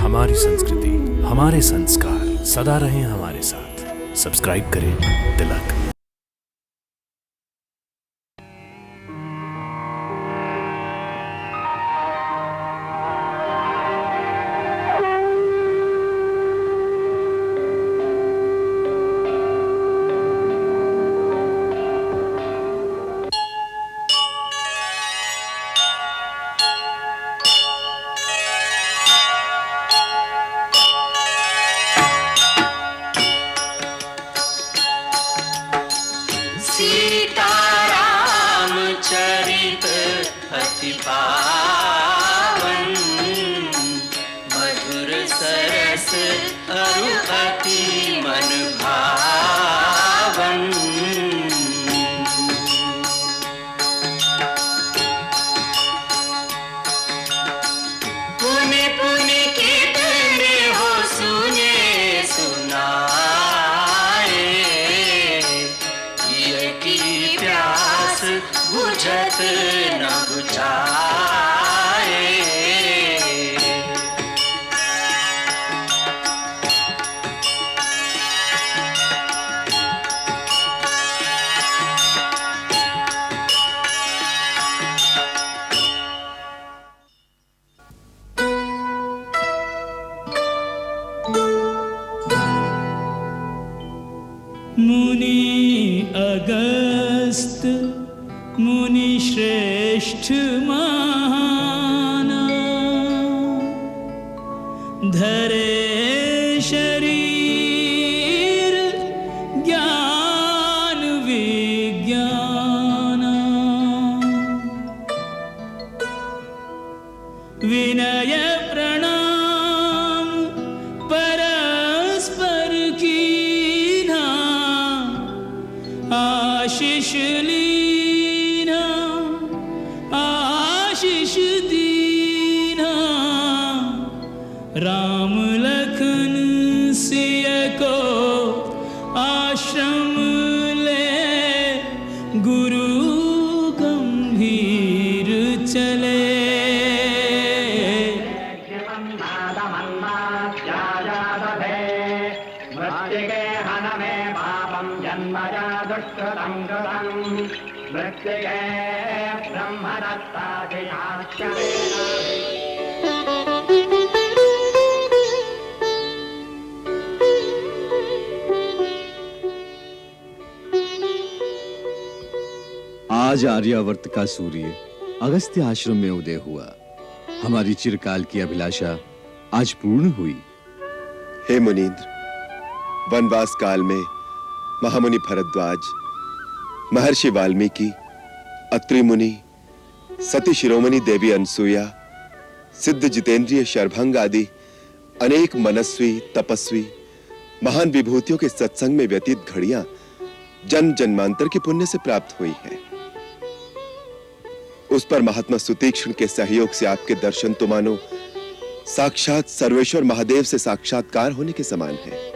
हमारी संस्कृति, हमारे संस्कार सदा रहें हमारे साथ। सब्सक्राइब करें तिलक। सीताराम चरित अति पावन, मधुर सरस अरु अति मन भावन। पुनि पुनि कितने हो सुने सुनाए, बुझत न बुझाए। मुनि अगस्त मुनि श्रेष्ठ महान, धरे शरीर ज्ञान विज्ञान। विनय प्रणाम परस्पर कीन्हा, आशीष आशीष दीना। राम लखन सिय को आश्रम ले, गुरु गंभीर चले। आज आर्यावर्त का सूर्य अगस्त्य आश्रम में उदय हुआ। हमारी चिरकाल की अभिलाषा आज पूर्ण हुई। हे मुनीन्द्र, वनवास काल में महामुनि भरद्वाज, महर्षि वाल्मीकि, अत्रि मुनि, सती शिरोमणि देवी अनसुया, सिद्ध जितेंद्रिय शरभंग आदि अनेक मनस्वी तपस्वी महान विभूतियों के सत्संग में व्यतीत घड़ियां जन्म जन्मांतर के पुण्य से प्राप्त हुई हैं। उस पर महात्मा सुतीक्ष्ण के सहयोग से आपके दर्शन तो मानो साक्षात सर्वेश्वर महादेव से साक्षात्कार होने के समान है।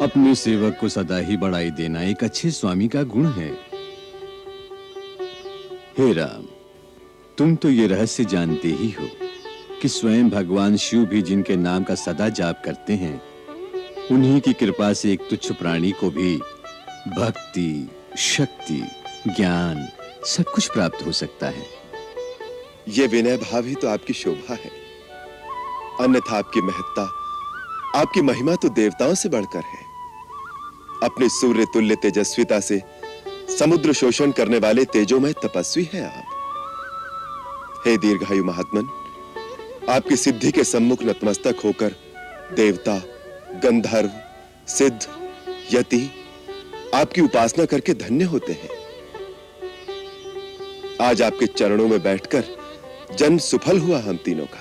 अपने सेवक को सदा ही बढ़ाई देना एक अच्छे स्वामी का गुण है। हे राम, तुम तो ये रहस्य जानते ही हो कि स्वयं भगवान शिव भी जिनके नाम का सदा जाप करते हैं, उन्हीं की कृपा से एक तुच्छ प्राणी को भी भक्ति, शक्ति, ज्ञान सब कुछ प्राप्त हो सकता है। ये विनय भाव ही तो आपकी शोभा है। अन्यथा आपकी महत्ता, आपकी महिमा तो देवताओं से बढ़कर है। अपनी सूर्य तुल्य तेजस्विता से समुद्र शोषण करने वाले तेजोमय तपस्वी हैं आप। हे दीर्घायु महात्मन, आपकी सिद्धि के सम्मुख नतमस्तक होकर देवता, गंधर्व, सिद्ध, यति आपकी उपासना करके धन्य होते हैं। आज आपके चरणों में बैठकर जन्म सुफल हुआ हम तीनों का।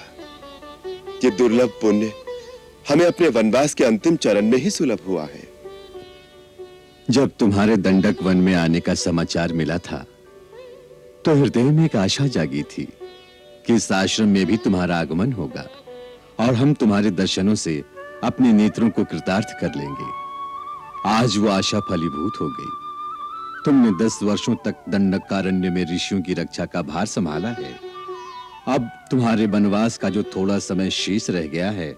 ये दुर्लभ पुण्य हमें अपने वनवास के अंतिम चरण में ही सुलभ हुआ है। जब तुम्हारे दंडक वन में आने का समाचार मिला था, तो हृदय में एक आशा जागी थी कि इस आश्रम में भी तुम्हारा आगमन होगा और हम तुम्हारे दर्शनों से अपने नेत्रों को कृतार्थ कर लेंगे। आज वो आशा फलीभूत हो गई। तुमने 10 वर्षों तक दंडकारण्य में ऋषियों की रक्षा का भार संभाला है। अब तुम्हारे वनवास का जो थोड़ा समय शेष रह गया है,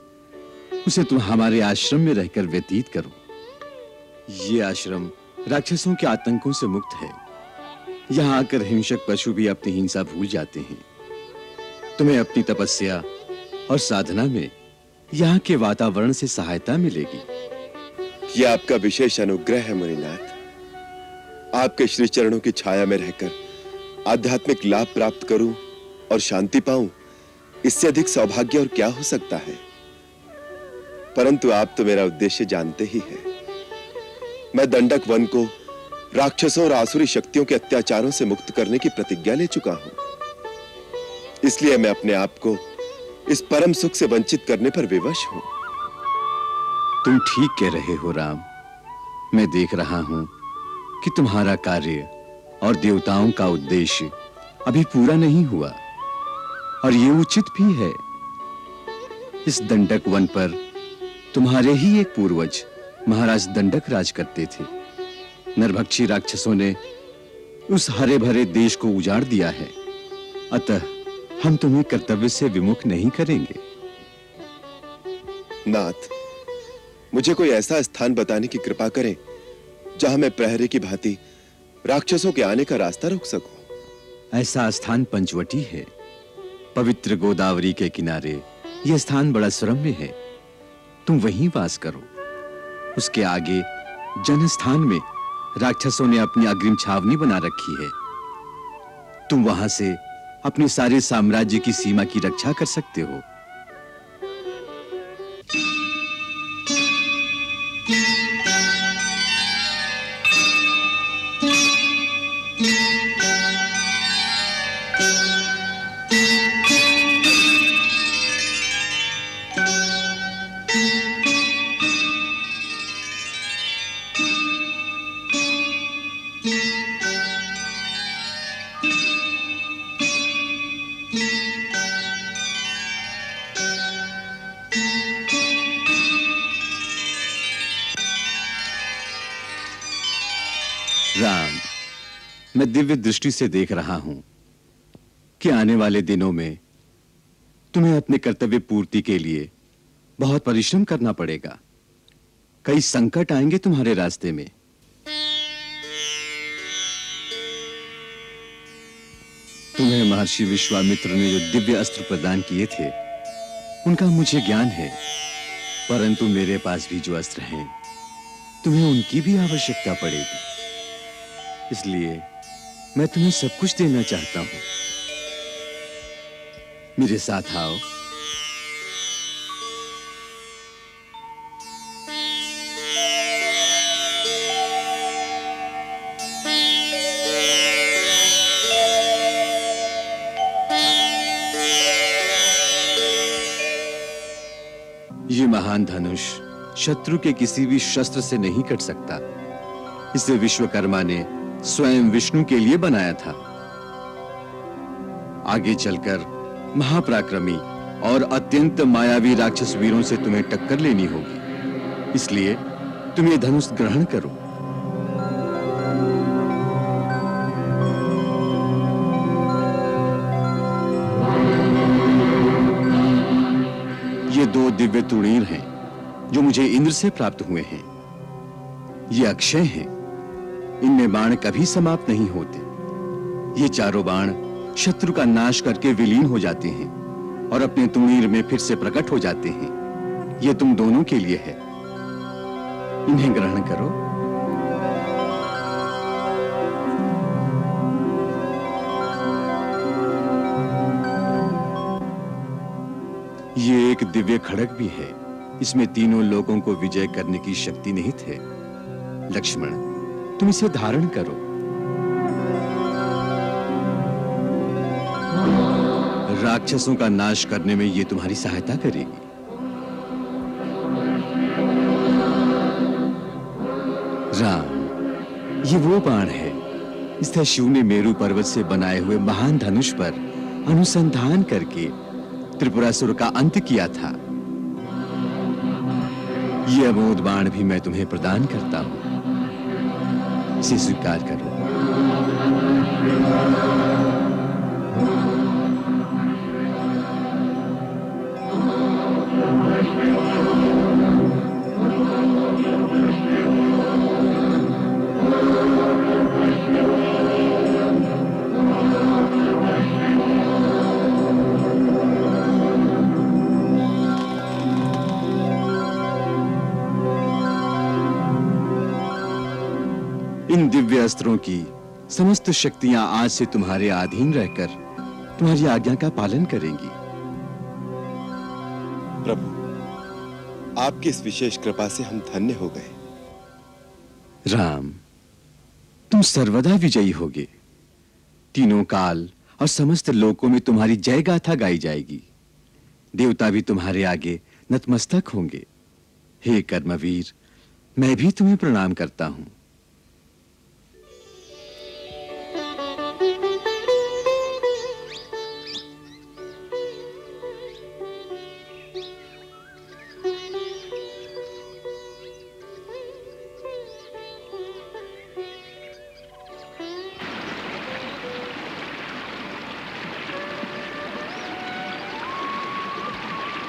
उसे तुम हमारे आश्रम में रहकर व्यतीत करो। ये आश्रम राक्षसों के आतंकों से मुक्त है। यहाँ आकर हिंसक पशु भी अपनी हिंसा भूल जाते हैं। तुम्हें अपनी तपस्या और साधना में यहाँ के वातावरण से सहायता मिलेगी। यह आपका विशेष अनुग्रह है मुनिनाथ। आपके श्री चरणों की छाया में रहकर आध्यात्मिक लाभ प्राप्त करूं और शांति पाऊं, इससे अधिक सौभाग्य और क्या हो सकता है। परंतु आप तो मेरा उद्देश्य जानते ही हैं। मैं दंडक वन को राक्षसों और आसुरी शक्तियों के अत्याचारों से मुक्त करने की प्रतिज्ञा ले चुका हूं। इसलिए मैं अपने आप को इस परम सुख से वंचित करने पर विवश हूं। तुम ठीक कह रहे हो राम। मैं देख रहा हूं कि तुम्हारा कार्य और देवताओं का उद्देश्य अभी पूरा नहीं हुआ, और ये उचित भी है। इस दंडक वन पर तुम्हारे ही एक पूर्वज महाराज दंडक राज करते थे। नरभक्षी राक्षसों ने उस हरे भरे देश को उजाड़ दिया है। अतः हम तुम्हें कर्तव्य से विमुख नहीं करेंगे। नाथ, मुझे कोई ऐसा स्थान बताने की कृपा करें जहां मैं प्रहरी की भांति राक्षसों के आने का रास्ता रोक सकूं। ऐसा स्थान पंचवटी है। पवित्र गोदावरी के किनारे यह स्थान बड़ा सुरम्य है। तुम वहीं वास करो। उसके आगे जनस्थान में राक्षसों ने अपनी अग्रिम छावनी बना रखी है। तुम वहां से अपने सारे साम्राज्य की सीमा की रक्षा कर सकते हो। राम, मैं दिव्य दृष्टि से देख रहा हूं कि आने वाले दिनों में तुम्हें अपने कर्तव्य पूर्ति के लिए बहुत परिश्रम करना पड़ेगा। कई संकट आएंगे तुम्हारे रास्ते में। तुम्हें महर्षि विश्वामित्र ने जो दिव्य अस्त्र प्रदान किए थे, उनका मुझे ज्ञान है। परंतु मेरे पास भी जो अस्त्र हैं, तुम्हें उनकी भी आवश्यकता पड़ेगी। इसलिए मैं तुम्हें सब कुछ देना चाहता हूं। मेरे साथ आओ। ये महान धनुष शत्रु के किसी भी शस्त्र से नहीं कट सकता। इसे विश्वकर्मा ने स्वयं विष्णु के लिए बनाया था। आगे चलकर महापराक्रमी और अत्यंत मायावी राक्षस वीरों से तुम्हें टक्कर लेनी होगी। इसलिए तुम ये धनुष ग्रहण करो। ये दो दिव्य तुणीर हैं जो मुझे इंद्र से प्राप्त हुए हैं। ये अक्षय हैं। इनमें बाण कभी समाप्त नहीं होते। ये चारों बाण शत्रु का नाश करके विलीन हो जाते हैं और अपने तुणीर में फिर से प्रकट हो जाते हैं। ये तुम दोनों के लिए है। इन्हें ग्रहण करो। ये एक दिव्य खड्ग भी है। इसमें तीनों लोगों को विजय करने की शक्ति निहित है। लक्ष्मण, तुम इसे धारण करो। राक्षसों का नाश करने में यह तुम्हारी सहायता करेगी। राम, ये वो बाण है। इससे शिव ने मेरु पर्वत से बनाए हुए महान धनुष पर अनुसंधान करके त्रिपुरासुर का अंत किया था। यह अमोघ बाण भी मैं तुम्हें प्रदान करता हूं। इसे स्वीकार करो। इन दिव्य अस्त्रों की समस्त शक्तियां आज से तुम्हारे अधीन रहकर तुम्हारी आज्ञा का पालन करेंगी। प्रभु, आपकी इस विशेष कृपा से हम धन्य हो गए। राम, तुम सर्वदा विजयी होगे। तीनों काल और समस्त लोकों में तुम्हारी जय गाथा गाई जाएगी। देवता भी तुम्हारे आगे नतमस्तक होंगे। हे कर्मवीर, मैं भी तुम्हें प्रणाम करता हूं।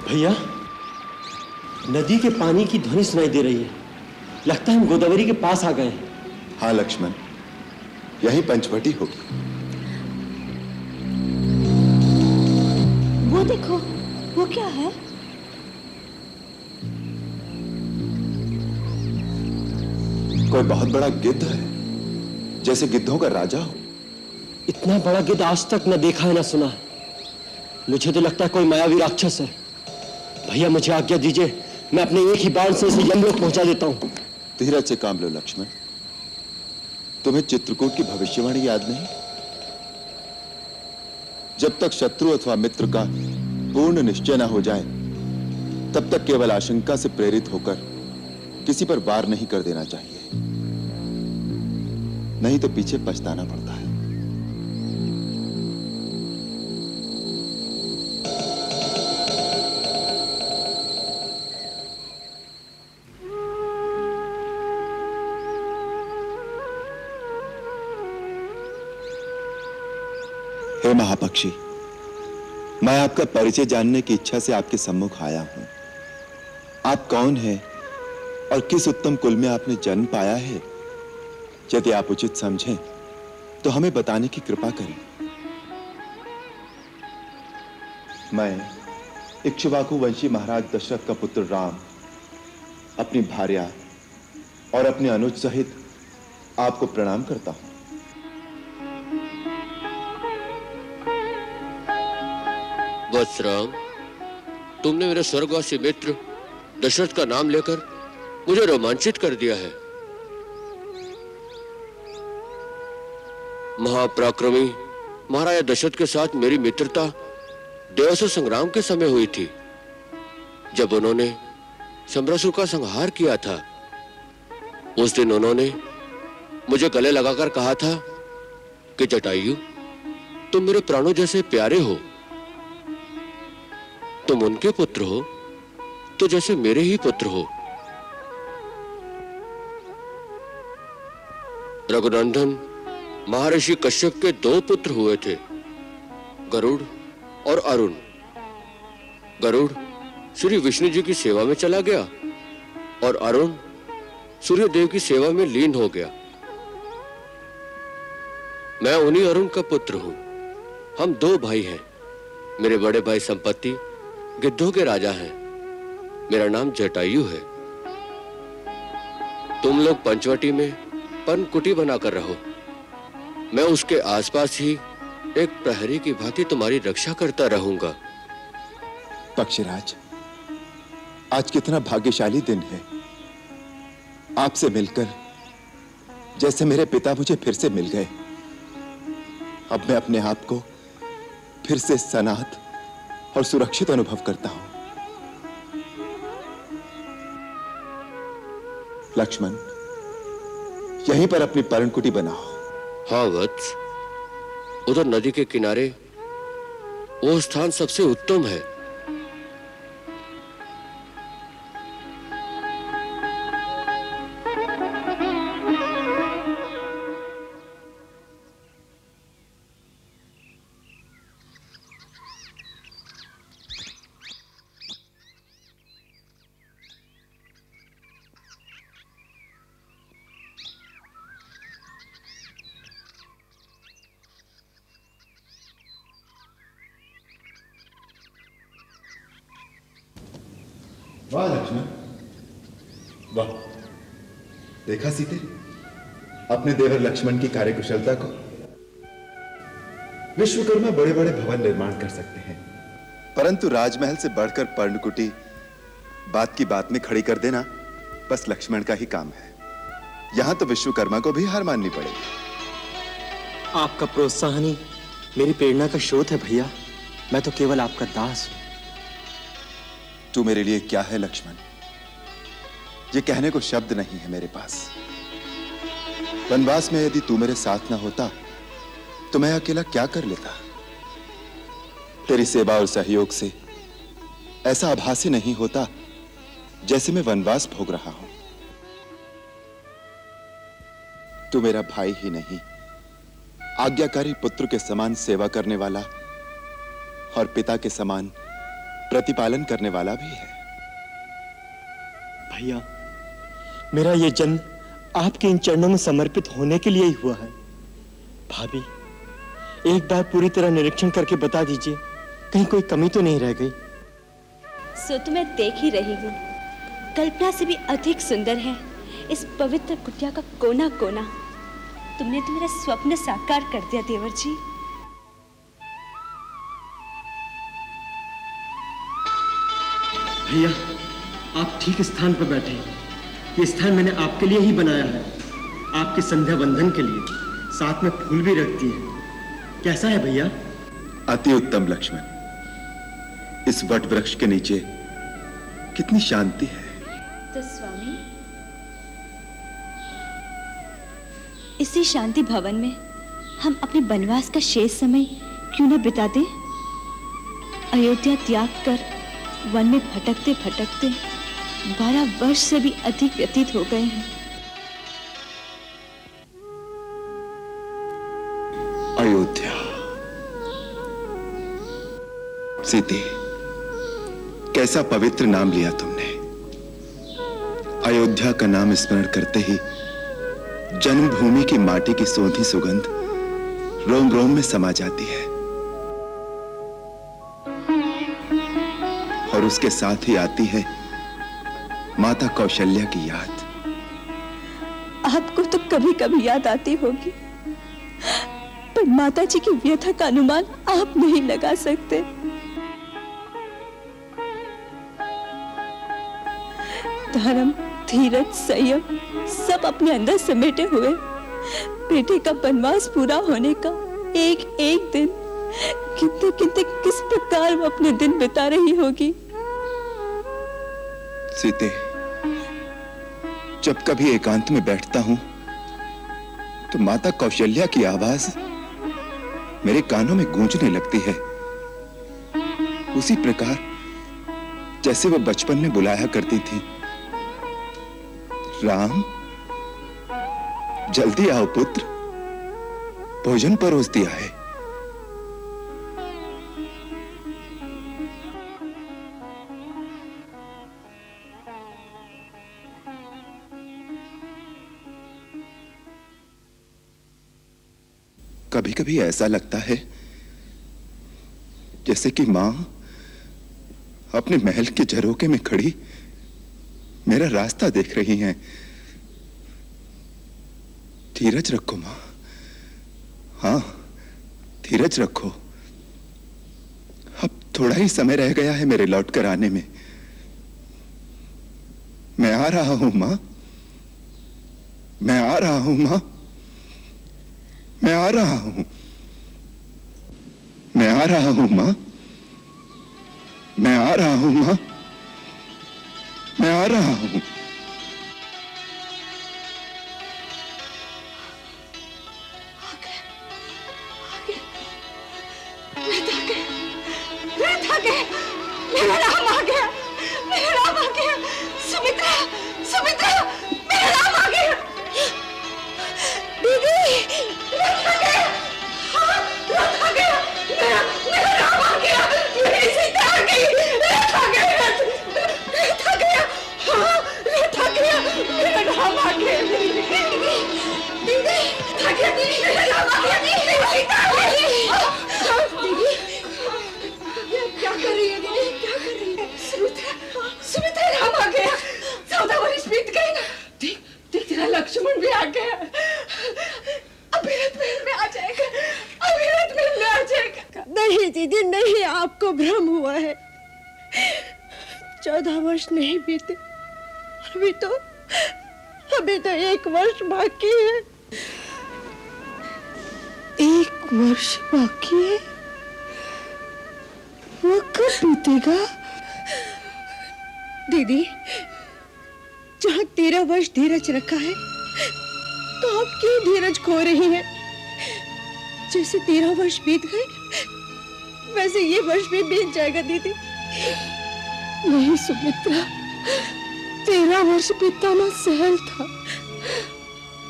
भैया, नदी के पानी की ध्वनि सुनाई दे रही है। लगता है हम गोदावरी के पास आ गए हैं। हाँ लक्ष्मण, यही पंचवटी होगी। वो देखो, वो क्या है? कोई बहुत बड़ा गिद्ध है, जैसे गिद्धों का राजा हो। इतना बड़ा गिद्ध आज तक न देखा है न सुना है। मुझे तो लगता है कोई मायावी राक्षस है। भैया, मुझे आज्ञा दीजिए, मैं अपने एक ही बाण से इसे यमलोक पहुंचा देता हूं। धीरज से काम लो लक्ष्मण। तुम्हें चित्रकूट की भविष्यवाणी याद नहीं? जब तक शत्रु अथवा मित्र का पूर्ण निश्चय न हो जाए, तब तक केवल आशंका से प्रेरित होकर किसी पर वार नहीं कर देना चाहिए, नहीं तो पीछे पछताना पड़ता है। हे महापक्षी, मैं आपका परिचय जानने की इच्छा से आपके सम्मुख आया हूं। आप कौन हैं और किस उत्तम कुल में आपने जन्म पाया है? यदि आप उचित समझें तो हमें बताने की कृपा करें। मैं इक्ष्वाकु वंशी महाराज दशरथ का पुत्र राम अपनी भार्या और अपने अनुज सहित आपको प्रणाम करता हूं। वत्स राम, तुमने मेरे स्वर्गवासी मित्र दशरथ का नाम लेकर मुझे रोमांचित कर दिया है। महापराक्रमी महाराजा दशरथ के साथ मेरी मित्रता देवासुर संग्राम के समय हुई थी, जब उन्होंने सम्रासुर का संहार किया था। उस दिन उन्होंने मुझे गले लगाकर कहा था कि जटायु, तुम मेरे प्राणों जैसे प्यारे हो। तुम उनके पुत्र हो तो जैसे मेरे ही पुत्र हो। रघुनंदन महर्षि कश्यप के 2 पुत्र हुए थे, गरुड़ और अरुण। गरुड़ श्री विष्णु जी की सेवा में चला गया और अरुण सूर्य देव की सेवा में लीन हो गया। मैं उन्हीं अरुण का पुत्र हूं। हम 2 भाई हैं। मेरे बड़े भाई संपत्ति गिद्धों के राजा हैं। मेरा नाम जटायु है। तुम लोग पंचवटी में पर्णकुटी बनाकर रहो। मैं उसके आसपास ही एक प्रहरी की भांति तुम्हारी रक्षा करता रहूंगा। पक्षीराज, आज कितना भाग्यशाली दिन है। आपसे मिलकर जैसे मेरे पिता मुझे फिर से मिल गए। अब मैं अपने आप को फिर से सनाथ और सुरक्षित अनुभव करता हूं। लक्ष्मण, यहीं पर अपनी पर्णकुटी बनाओ। हाँ वत्स, उधर नदी के किनारे वो स्थान सबसे उत्तम है। वाह लक्ष्मण, वाह। देखा सीते, अपने देवर लक्ष्मण की कार्यकुशलता को। विश्वकर्मा बड़े बड़े भवन निर्माण कर सकते हैं, परंतु राजमहल से बढ़कर पर्णकुटी बात की बात में खड़ी कर देना बस लक्ष्मण का ही काम है। यहां तो विश्वकर्मा को भी हार माननी पड़ेगी। आपका प्रोत्साहन ही मेरी प्रेरणा का स्रोत है भैया। मैं तो केवल आपका दास हूं। तू मेरे लिए क्या है लक्ष्मण, ये कहने को शब्द नहीं है मेरे पास। वनवास में यदि तू मेरे साथ ना होता तो मैं अकेला क्या कर लेता। तेरी सेवा और सहयोग से ऐसा आभास ही नहीं होता जैसे मैं वनवास भोग रहा हूं। तू मेरा भाई ही नहीं, आज्ञाकारी पुत्र के समान सेवा करने वाला और पिता के समान प्रतिपालन करने वाला भी है। भैया, मेरा ये जन्म आपके इन चरणों में समर्पित होने के लिए ही हुआ है। भाभी, एक बार पूरी तरह निरीक्षण करके बता दीजिए, कहीं कोई कमी तो नहीं रह गई। सो तो मैं देख ही रही हूँ, कल्पना से भी अधिक सुंदर है इस पवित्र कुटिया का कोना कोना। तुमने तो मेरा स्वप्न साकार कर दिया देवर जी। भैया, आप ठीक स्थान पर बैठे हैं। ये स्थान मैंने आपके लिए ही बनाया है, आपके संध्या बंधन के लिए। साथ में फूल भी रखती है। कैसा है भैया? अति उत्तम लक्ष्मण। इस वट वृक्ष के नीचे कितनी शांति है। तो स्वामी, इसी शांति भवन में हम अपने वनवास का शेष समय क्यों न बिता दें? अयोध्या त्याग कर वन में भटकते भटकते 12 वर्ष से भी अधिक व्यतीत हो गए हैं। अयोध्या। सीते, कैसा पवित्र नाम लिया तुमने। अयोध्या का नाम स्मरण करते ही जन्मभूमि की माटी की सोंधी सुगंध रोम रोम में समा जाती है और उसके साथ ही आती है माता कौशल्या की याद। आपको तो कभी कभी याद आती होगी, पर माता जी की व्यथा का अनुमान आप नहीं लगा सकते। धर्म, धीरज, संयम सब अपने अंदर समेटे हुए बेटे का वनवास पूरा होने का एक एक दिन कितने कितने किस प्रकार वो अपने दिन बिता रही होगी। सीते, जब कभी एकांत में बैठता हूं तो माता कौशल्या की आवाज मेरे कानों में गूंजने लगती है, उसी प्रकार जैसे वो बचपन में बुलाया करती थी। राम, जल्दी आओ पुत्र, भोजन परोस दिया है। कभी कभी ऐसा लगता है जैसे कि मां अपने महल के झरोखे में खड़ी मेरा रास्ता देख रही हैं। धीरज रखो मां, हाँ धीरज रखो। अब थोड़ा ही समय रह गया है मेरे लौट कर आने में। मैं आ रहा हूं मां, मैं आ रहा हूं मां, मैं आ रहा हूं, मैं आ रहा हूं मां, मैं आ रहा हूं मां, मैं आ रहा हूं। मेरा राम आ गया, मेरा राम आ गया। सुमित्रा, सुमित्रा, मेरा राम आ गया। दीदी, रथ आ गया। हाँ, रथ आ गया। मेरा राम आ गया। मेरी सीता आ गई। रथ आ गया, रथ आ गया। हाँ, 14 वर्ष नहीं बीते, अभी तो 1 वर्ष बाकी है। 1 वर्ष बाकी है? वो कब बीतेगा? दीदी, जहाँ 13 वर्ष धीरज रखा है, तो आप क्यों धीरज खो रही हैं? जैसे 13 वर्ष बीत गए, वैसे ये वर्ष भी बीत जाएगा दीदी। नहीं सुमित्रा, 13 वर्ष बिताना सहल था,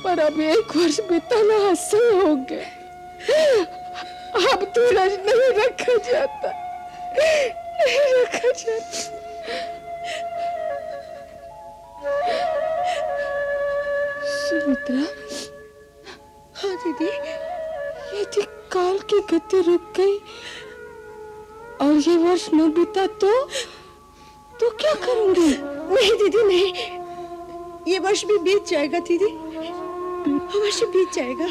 पर अब 1 वर्ष बिताना असह्य हो गया। अब धीरज नहीं रखा जाता, नहीं रखा जाता। सुमित्रा। हाँ दीदी, यदि काल की गति रुक गई और ये वर्ष न बीता तो क्या करूंगी? नहीं दीदी नहीं, ये वर्ष भी बीत जाएगा दीदी, अवश्य बीत जाएगा।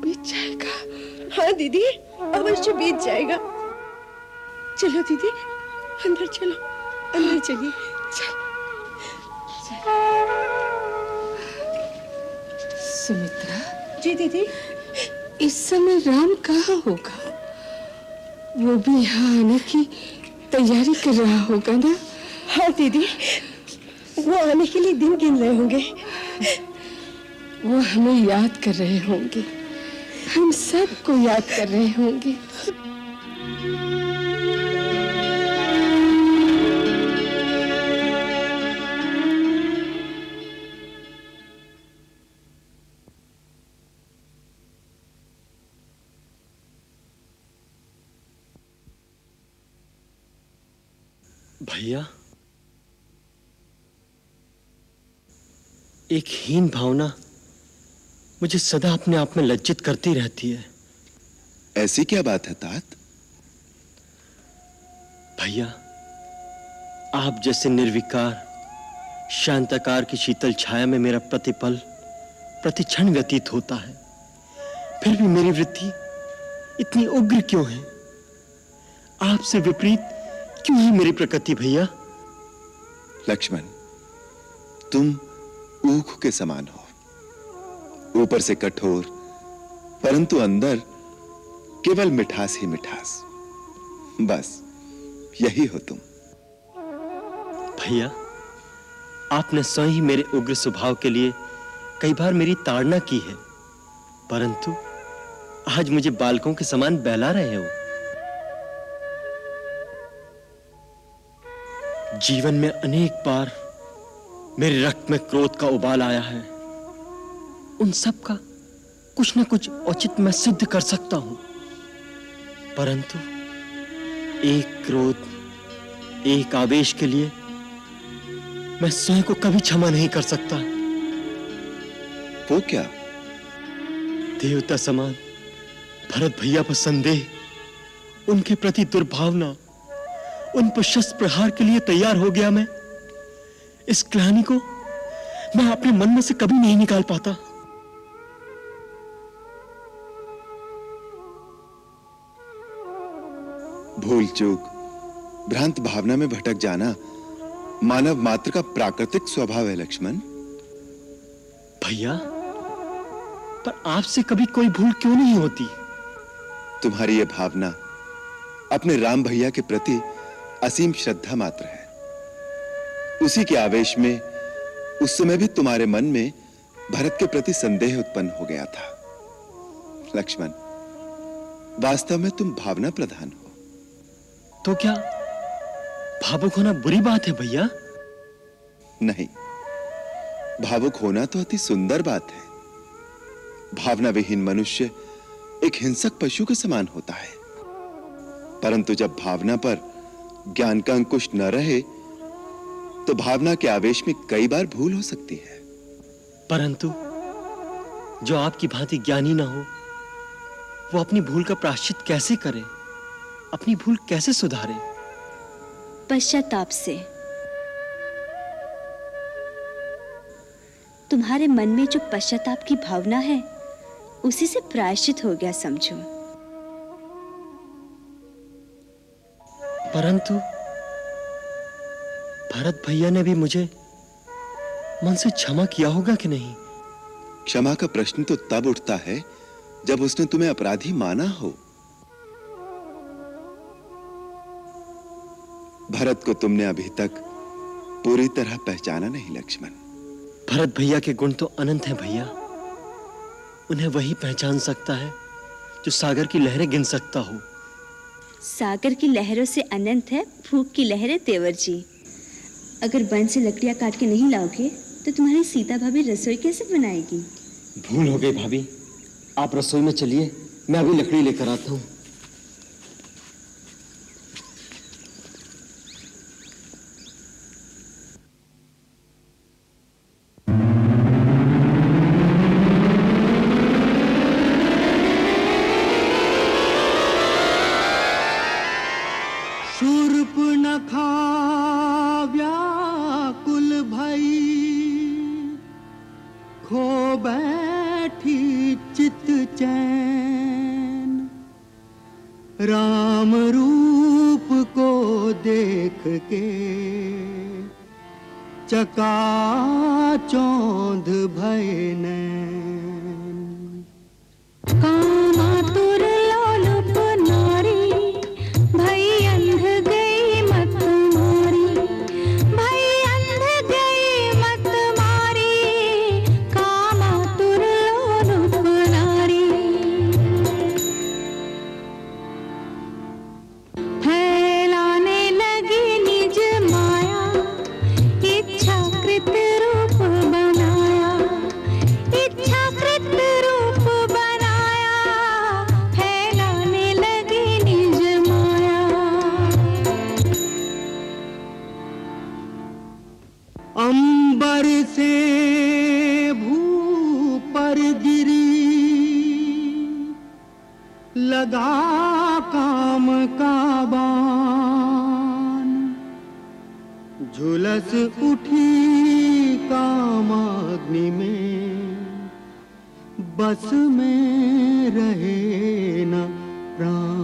बीत जाएगा? हाँ दीदी, अवश्य बीत जाएगा। चलो दीदी, अंदर चलो, अंदर चलिए। सुमित्रा। जी दीदी। इस समय राम कहाँ होगा? वो भी यहाँ आने की तैयारी कर रहा होगा ना? हाँ दीदी, वो आने के लिए दिन गिन रहे होंगे। वो हमें याद कर रहे होंगे, हम सबको याद कर रहे होंगे। भैया, एक हीन भावना मुझे सदा अपने आप में लज्जित करती रहती है। ऐसी क्या बात है तात? भैया, आप जैसे निर्विकार शांताकार की शीतल छाया में मेरा प्रतिपल प्रतिक्षण व्यतीत होता है, फिर भी मेरी वृत्ति इतनी उग्र क्यों है? आपसे विपरीत क्यों है मेरी प्रकृति भैया? लक्ष्मण, तुम ऊख के समान हो, ऊपर से कठोर परंतु अंदर केवल मिठास ही मिठास। बस यही हो तुम। भैया, आपने स्वयं ही मेरे उग्र स्वभाव के लिए कई बार मेरी ताड़ना की है, परंतु आज मुझे बालकों के समान बहला रहे हो। जीवन में अनेक बार मेरे रक्त में क्रोध का उबाल आया है, उन सब का कुछ न कुछ औचित्य मैं सिद्ध कर सकता हूं, परंतु एक क्रोध, एक आवेश के लिए मैं स्वयं को कभी क्षमा नहीं कर सकता। वो क्या? देवता समान भरत भैया पर संदेह, उनके प्रति दुर्भावना, उन पर शस्त्र प्रहार के लिए तैयार हो गया मैं। इस ग्लानि को मैं अपने मन में से कभी नहीं निकाल पाता। भूल चूक, भ्रांत भावना में भटक जाना मानव मात्र का प्राकृतिक स्वभाव है लक्ष्मण। भैया, पर आपसे कभी कोई भूल क्यों नहीं होती? तुम्हारी यह भावना अपने राम भैया के प्रति असीम श्रद्धा मात्र है। उसी के आवेश में उस समय भी तुम्हारे मन में भरत के प्रति संदेह उत्पन्न हो गया था। लक्ष्मण, वास्तव में तुम भावना प्रधान हो। तो क्या भावुक होना बुरी बात है भैया? नहीं, भावुक होना तो अति सुंदर बात है। भावना विहीन मनुष्य एक हिंसक पशु के समान होता है, परंतु जब भावना पर ज्ञान का अंकुश न रहे तो भावना के आवेश में कई बार भूल हो सकती है। परंतु जो आपकी भांति ज्ञानी ना हो, वो अपनी भूल का प्रायश्चित कैसे करे, अपनी भूल कैसे सुधारे? पश्चाताप से। तुम्हारे मन में जो पश्चाताप की भावना है, उसी से प्रायश्चित हो गया समझो। परंतु भरत भैया ने भी मुझे मन से क्षमा किया होगा कि नहीं? क्षमा का प्रश्न तो तब उठता है जब उसने तुम्हें अपराधी माना हो। भरत को तुमने अभी तक पूरी तरह पहचाना नहीं लक्ष्मण। भरत भैया के गुण तो अनंत हैं भैया। उन्हें वही पहचान सकता है जो सागर की लहरें गिन सकता हो। सागर की लहरों से अनंत है भूख की लहरें तेवर जी। अगर वन से लकड़ियां काट के नहीं लाओगे तो तुम्हारी सीता भाभी रसोई कैसे बनाएगी? भूल हो गई भाभी, आप रसोई में चलिए, मैं अभी लकड़ी लेकर आता हूँ। शूर्पणखा व्याकुल भई खो बैठी चित चैन, राम रूप को देख के चकाचौंध भय नैन। कामातुर लोलुप नारी भई अंध गई मत मारी, भई अंध गई मत मारी, कामातुर लोलुप नारी। फैलाने लगी निज माया, इच्छाकृत रूप बनाया, इच्छाकृत रूप बनाया, फैलाने लगी निज माया। अंबर से भू पर गिरी लगा काम का बाण, झुलस उठी कामाग्नि में, बस में रहे न प्राण।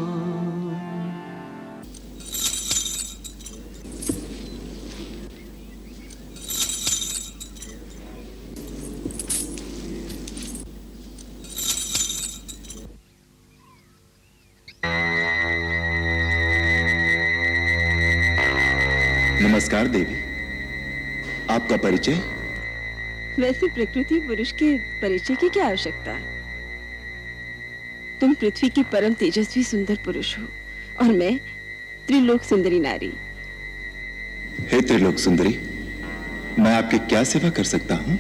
नमस्कार देवी, आपका परिचय? वैसे प्रकृति पुरुष के परिचय की क्या आवश्यकता? तुम पृथ्वी की परम तेजस्वी सुंदर पुरुष हो और मैं त्रिलोक सुंदरी नारी। हे त्रिलोक सुंदरी, मैं आपकी क्या सेवा कर सकता हूँ?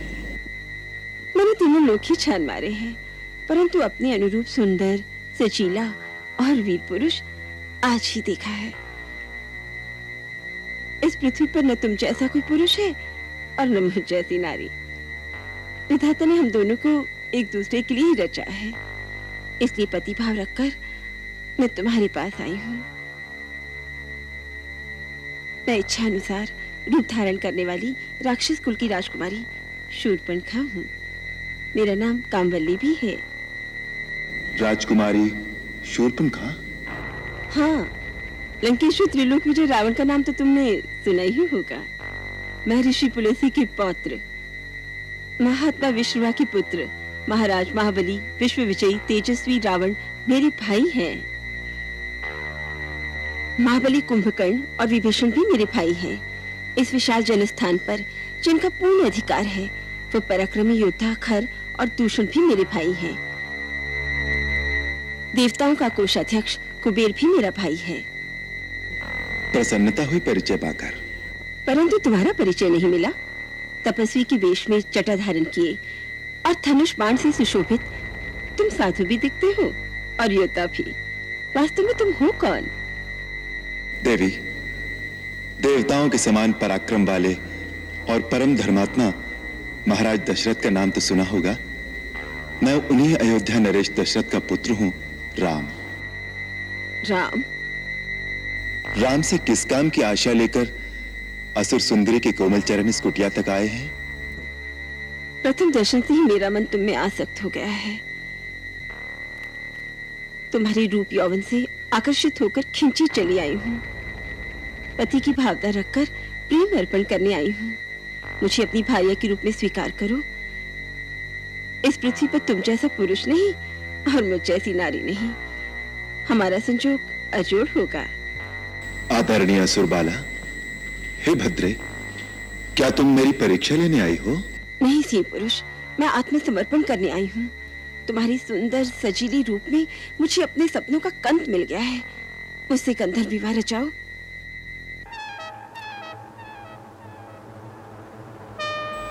मैंने तीनों लोक ही छान मारे हैं, परंतु अपने अनुरूप सुंदर, सचीला और वीर पुरुष आज ही देखा है। इस पृथ्वी पर न तुम जैसा कोई पुरुष है और न मुझ जैसी नारी। विधाता ने हम दोनों को एक दूसरे के लिए ही रचा है, इसलिए पति भाव रखकर मैं तुम्हारे पास आई हूँ। मैं इच्छा अनुसार रूप धारण करने वाली राक्षस कुल की राजकुमारी शूर्पणखा हूँ। मेरा नाम कामवल्ली भी है। राजकुमारी शूर्पणखा? हाँ, लंकेश्वर त्रिलोक विजय रावण का नाम तो तुमने सुना ही होगा। महर्षि पुलस्त्य के पौत्र, महात्मा विश्ववा के पुत्र, महाराज महाबली, विश्व विजयी तेजस्वी रावण मेरे भाई हैं। महाबली, कुंभकर्ण और विभीषण भी मेरे भाई हैं। इस विशाल जनस्थान पर जिनका पूर्ण अधिकार है, वो पराक्रमी योद्धा खर और दूषण भी मेरे भाई हैं। देवताओं का कोषाध्यक्ष कुबेर भी मेरा भाई है। प्रसन्नता हुई परिचय पाकर, परंतु तुम्हारा परिचय नहीं मिला। तपस्वी के वेश में जटा धारण किए और धनुष बाण से सुशोभित तुम साधु भी दिखते हो और योद्धा भी। वास्तव में तुम हो कौन? देवी, देवताओं के समान पराक्रम वाले और परम धर्मात्मा महाराज दशरथ का नाम तो सुना होगा। मैं उन्हीं अयोध्या नरेश दशरथ का पुत्र हूँ, राम। राम? राम से किस काम की आशा लेकर असुर सुंदरी के कोमल चरण इस कुटिया तक आए हैं? प्रथम दर्शन से ही मेरा मन तुम में आसक्त हो गया है। तुम्हारी रूप यौवन से आकर्षित होकर खिंची चली आई हूँ। पति की भावना रखकर प्रेम अर्पण करने आई हूँ। मुझे अपनी भार्या के रूप में स्वीकार करो। इस पृथ्वी पर तुम जैसा पुरुष नहीं और मुझ जैसी नारी नहीं। हमारा संजोग अजोड़ होगा। आदरणीय असुरबाला, हे भद्रे, क्या तुम मेरी परीक्षा लेने आई हो? नहीं सी पुरुष, मैं आत्मसमर्पण करने आई हूँ। तुम्हारी सुंदर सजीली रूप में मुझे अपने सपनों का कंत मिल गया है। मुझसे गंधर्व विवाह रचाओ।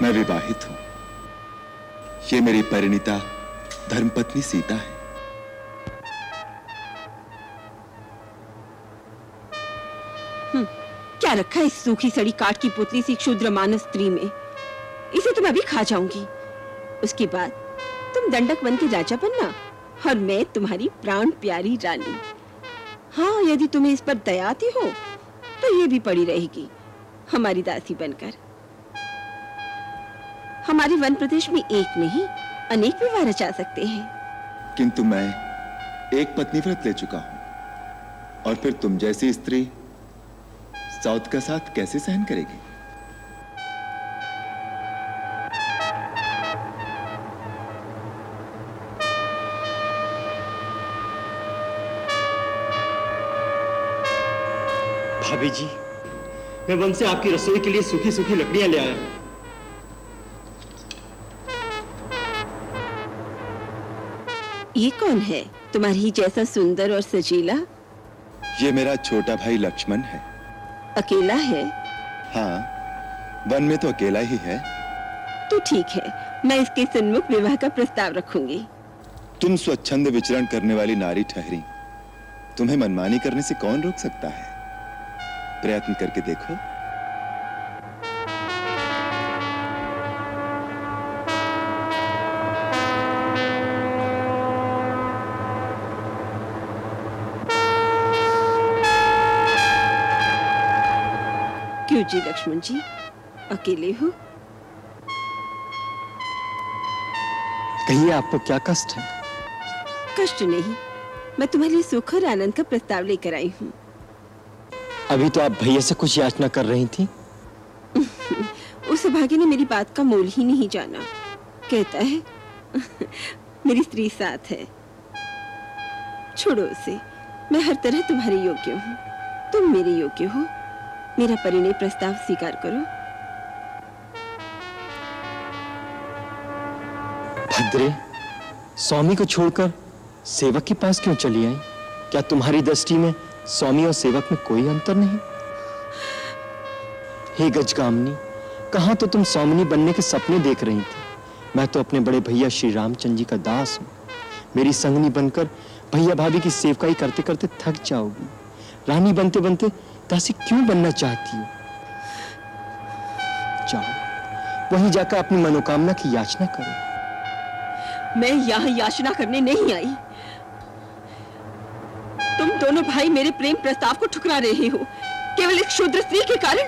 मैं विवाहित हूं। ये मेरी परिणीता धर्मपत्नी सीता है। क्या रखा है इस सूखी सड़ी काठ की पुतली सी क्षुद्र मानस स्त्री में? इसे तो मैं अभी खा जाऊंगी। उसके बाद तुम दंडक वन के राजा बनना और मैं तुम्हारी प्राण प्यारी रानी। हाँ, यदि तुम्हें इस पर दया आती हो तो ये भी पड़ी रहेगी हमारी दासी बनकर। हमारे वन प्रदेश में एक नहीं अनेक विवाह रचा सकते हैं। किंतु मैं एक पत्नी व्रत ले चुका हूं, और फिर तुम जैसी स्त्री साउथ का साथ कैसे सहन करेगी? भाभी जी, मैं वन से आपकी रसोई के लिए सूखी सूखी लकड़ियां ले आया हूं। ये कौन है तुम्हारी ही जैसा सुंदर और सजीला? ये मेरा छोटा भाई लक्ष्मण है। अकेला है? हाँ, वन में तो अकेला ही है। तो ठीक है, मैं इसके सन्मुख विवाह का प्रस्ताव रखूंगी। तुम स्वच्छंद विचरण करने वाली नारी ठहरी, तुम्हें मनमानी करने से कौन रोक सकता है? प्रयत्न करके देखो। क्यों जी लक्ष्मण जी, अकेले हो? कहिए, आपको क्या कष्ट है? कष्ट नहीं, मैं तुम्हारे लिए सुख और आनंद का प्रस्ताव लेकर आई हूँ। अभी तो आप भैया से कुछ याचना कर रही थी। उस भाग्य ने मेरी बात का मोल ही नहीं जाना। कहता है मेरी स्त्री साथ है। छोड़ो उसे, मैं हर तरह तुम्हारे योग्य हूँ, तुम मेरे योग्य हो। मेरा परिणय प्रस्ताव स्वीकार करो। भद्रे, स्वामी को छोड़कर सेवक के पास क्यों चली आई? क्या तुम्हारी दृष्टि में स्वामी और सेवक में कोई अंतर नहीं? हे गजगामिनी, कहां तो तुम स्वामिनी बनने के सपने देख रही थी। मैं तो अपने बड़े भैया श्री रामचंद्र जी का दास हूं। मेरी संगनी बनकर भैया भाभी की सेवकाई करते करते थक जाओगी। रानी बनते बनते दासी क्यों बनना चाहती हो? जाओ, वहीं जाकर अपनी मनोकामना की याचना करो। मैं यहाँ याचना करने नहीं आई। तुम दोनों भाई मेरे प्रेम प्रस्ताव को ठुकरा रहे हो केवल एक शूद्र स्त्री के कारण।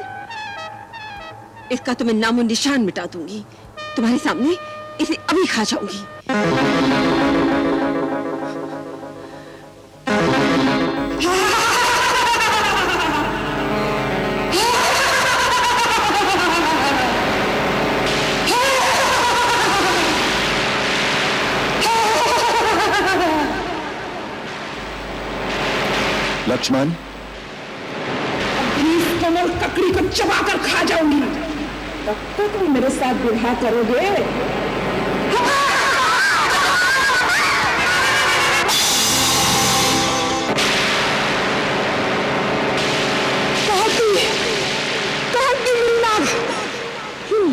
इसका तो मैं नामो निशान मिटा दूंगी। तुम्हारे सामने इसे अभी खा जाऊंगी। लक्ष्मण, कमल ककड़ी को चबाकर खा जाऊंगी। तब तक तुम मेरे साथ विवाह करोगे?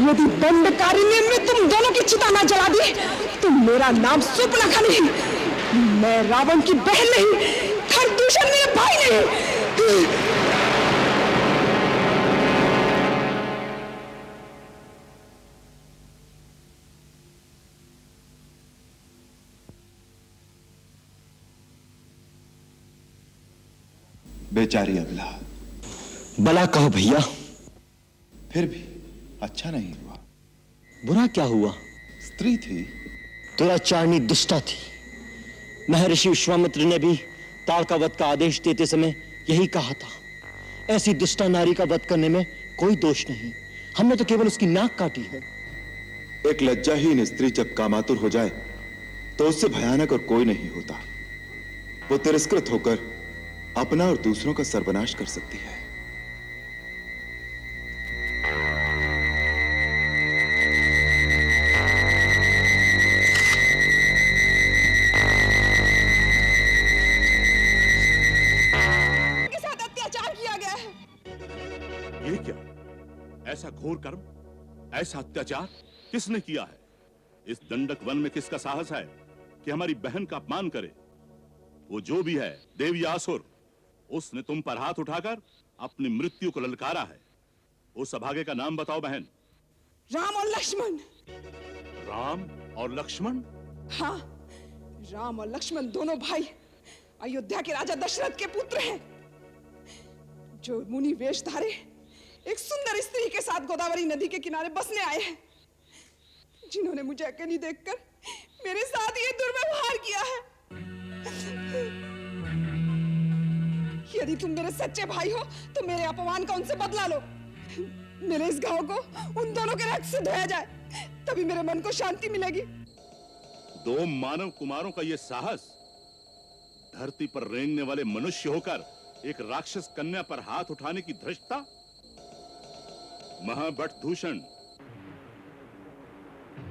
यदि दंडकारिणी में तुम दोनों की चिता ना जला दी तो मेरा नाम सुपनखा नहीं, मैं रावण की बहन नहीं, खरदूषण मेरे भाई नहीं। बेचारी अबला। भला कहो भैया। फिर भी अच्छा नहीं हुआ। बुरा क्या हुआ? स्त्री थी। दुराचारणी दुष्टा थी। महर्षि विश्वामित्र ने भी ताल का वध का आदेश देते समय यही कहा था। ऐसी दुष्टा नारी का वध करने में कोई दोष नहीं, हमने तो केवल उसकी नाक काटी है। एक लज्जाहीन स्त्री जब कामातुर हो जाए तो उससे भयानक और कोई नहीं होता। वो तिरस्कृत होकर अपना और दूसरों का सर्वनाश कर सकती है। के साथ अत्याचार किया गया है। ये क्या? ऐसा घोर कर्म, ऐसा अत्याचार किसने किया है? इस दंडक वन में किसका साहस है कि हमारी बहन का अपमान करे? वो जो भी है, देव या असुर, उसने तुम पर हाथ उठाकर अपनी मृत्यु को ललकारा है। उस अभागे का नाम बताओ बहन। राम और लक्ष्मण। राम और लक्ष्मण? हाँ, राम और लक्ष्मण दोनों भाई अयोध्या के राजा दशरथ के पुत्र हैं, जो मुनि वेश धारे एक सुंदर स्त्री के साथ गोदावरी नदी के किनारे बसने आए हैं, जिन्होंने मुझे अकेली देखकर मेरे साथ ये दुर्व्यवहार किया है। यदि तुम मेरे सच्चे भाई हो तो मेरे अपमान का उनसे बदला लो। मेरे इस घाव को उन दोनों के रक्त से धोया जाए, तभी मेरे मन को शांति मिलेगी। दो मानव कुमारों का यह साहस, धरती पर रेंगने वाले मनुष्य होकर एक राक्षस कन्या पर हाथ उठाने की धृष्टता। महाबट दूषण,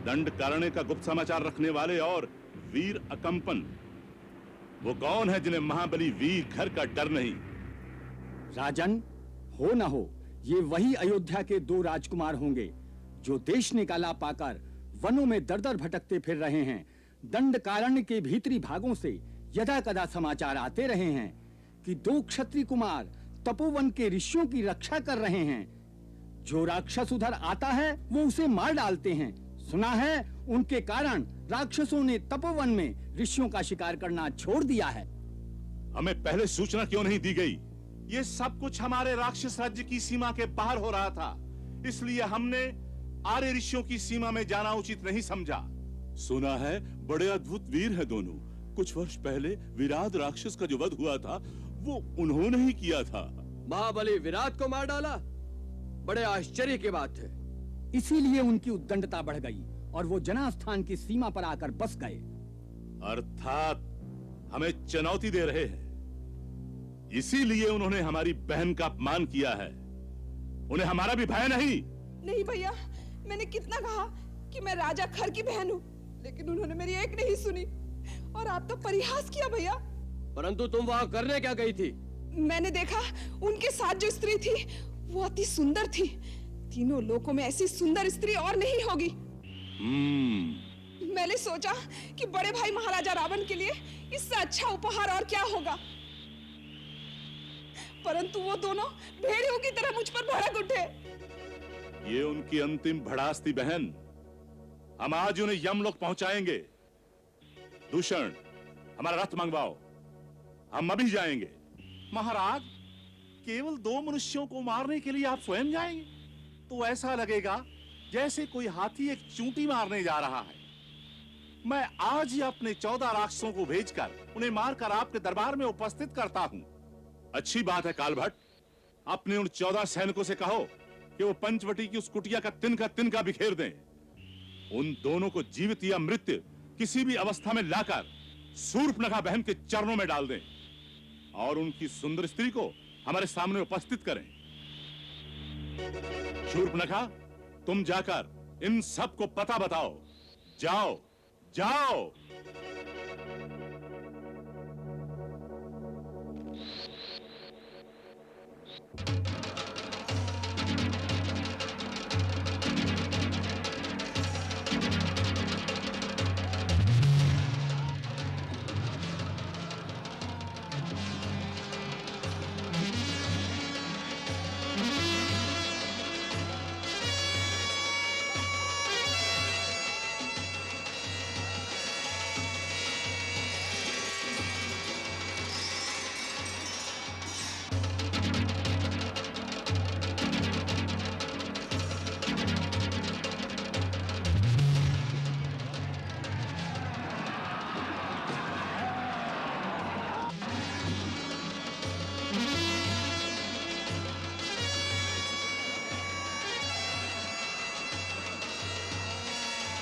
दंडकारण्य का गुप्त समाचार रखने वाले और वीर अकंपन, वो कौन है जिन्हें महाबली वीर घर का डर नहीं? राजन, हो न हो ये वही अयोध्या के दो राजकुमार होंगे जो देश निकाला पाकर वनों में दर दर भटकते फिर रहे हैं। दंडकारण्य के भीतरी भागों से यदा कदा समाचार आते रहे हैं कि दो क्षत्रिय कुमार तपोवन के ऋषियों की रक्षा कर रहे हैं। जो राक्षस उधर आता है वो उसे मार डालते हैं। सुना है उनके कारण राक्षसों ने तपोवन में ऋषियों का शिकार करना छोड़ दिया है। हमें पहले सूचना क्यों नहीं दी गई? ये सब कुछ हमारे राक्षस राज्य की सीमा के बाहर हो रहा था, इसलिए हमने आर्य ऋषियों की सीमा में जाना उचित नहीं समझा। सुना है बड़े अद्भुत वीर हैं दोनों। कुछ वर्ष पहले विराट राक्षस का जो वध हुआ था वो उन्होंने ही किया था। महाबली विराट को मार डाला? बड़े आश्चर्य की बात है। इसीलिए उनकी उद्दंडता बढ़ गई और वो जनास्थान की सीमा पर आकर बस गए। अर्थात हमें चुनौती दे रहे हैं, इसीलिए उन्होंने हमारी बहन का अपमान किया है। उन्हें हमारा भी भय नहीं? नहीं भैया, मैंने कितना कहा कि मैं राजा खर की बहन हूँ, लेकिन उन्होंने मेरी एक नहीं सुनी और आप तो परिहास किया भैया। परंतु तुम वहां करने क्या गई थी? मैंने देखा उनके साथ जो स्त्री थी वो अति सुंदर थी। तीनों लोकों में ऐसी सुंदर स्त्री और नहीं होगी। मैंने सोचा कि बड़े भाई महाराजा रावण के लिए इससे अच्छा उपहार और क्या होगा, परंतु वो दोनों भेड़ियों की तरह मुझ पर भड़क उठे। ये उनकी अंतिम भड़ास थी बहन। हम आज उन्हें यमलोक पहुंचाएंगे। दूषण, हमारा रथ मंगवाओ, हम अभी जाएंगे। महाराज, केवल दो मनुष्यों को मारने के लिए आप स्वयं जाएंगे? तो ऐसा लगेगा जैसे कोई हाथी एक चूंटी मारने जा रहा है। मैं आज ही अपने 14 राक्षसों को भेजकर उन्हें मारकर आपके दरबार में उपस्थित करता हूं। अच्छी बात है कालभट्ट। अपने उन 14 सैनिकों से कहो कि वो पंचवटी की उस कुटिया का तिनका बिखेर दें। उन दोनों को जीवित या मृत किसी भी अवस्था में लाकर शूर्पणखा बहन के चरणों में डाल दें और उनकी सुंदर स्त्री को हमारे सामने उपस्थित करें। शूर्पणखा, तुम जाकर इन सब को पता बताओ। जाओ जाओ।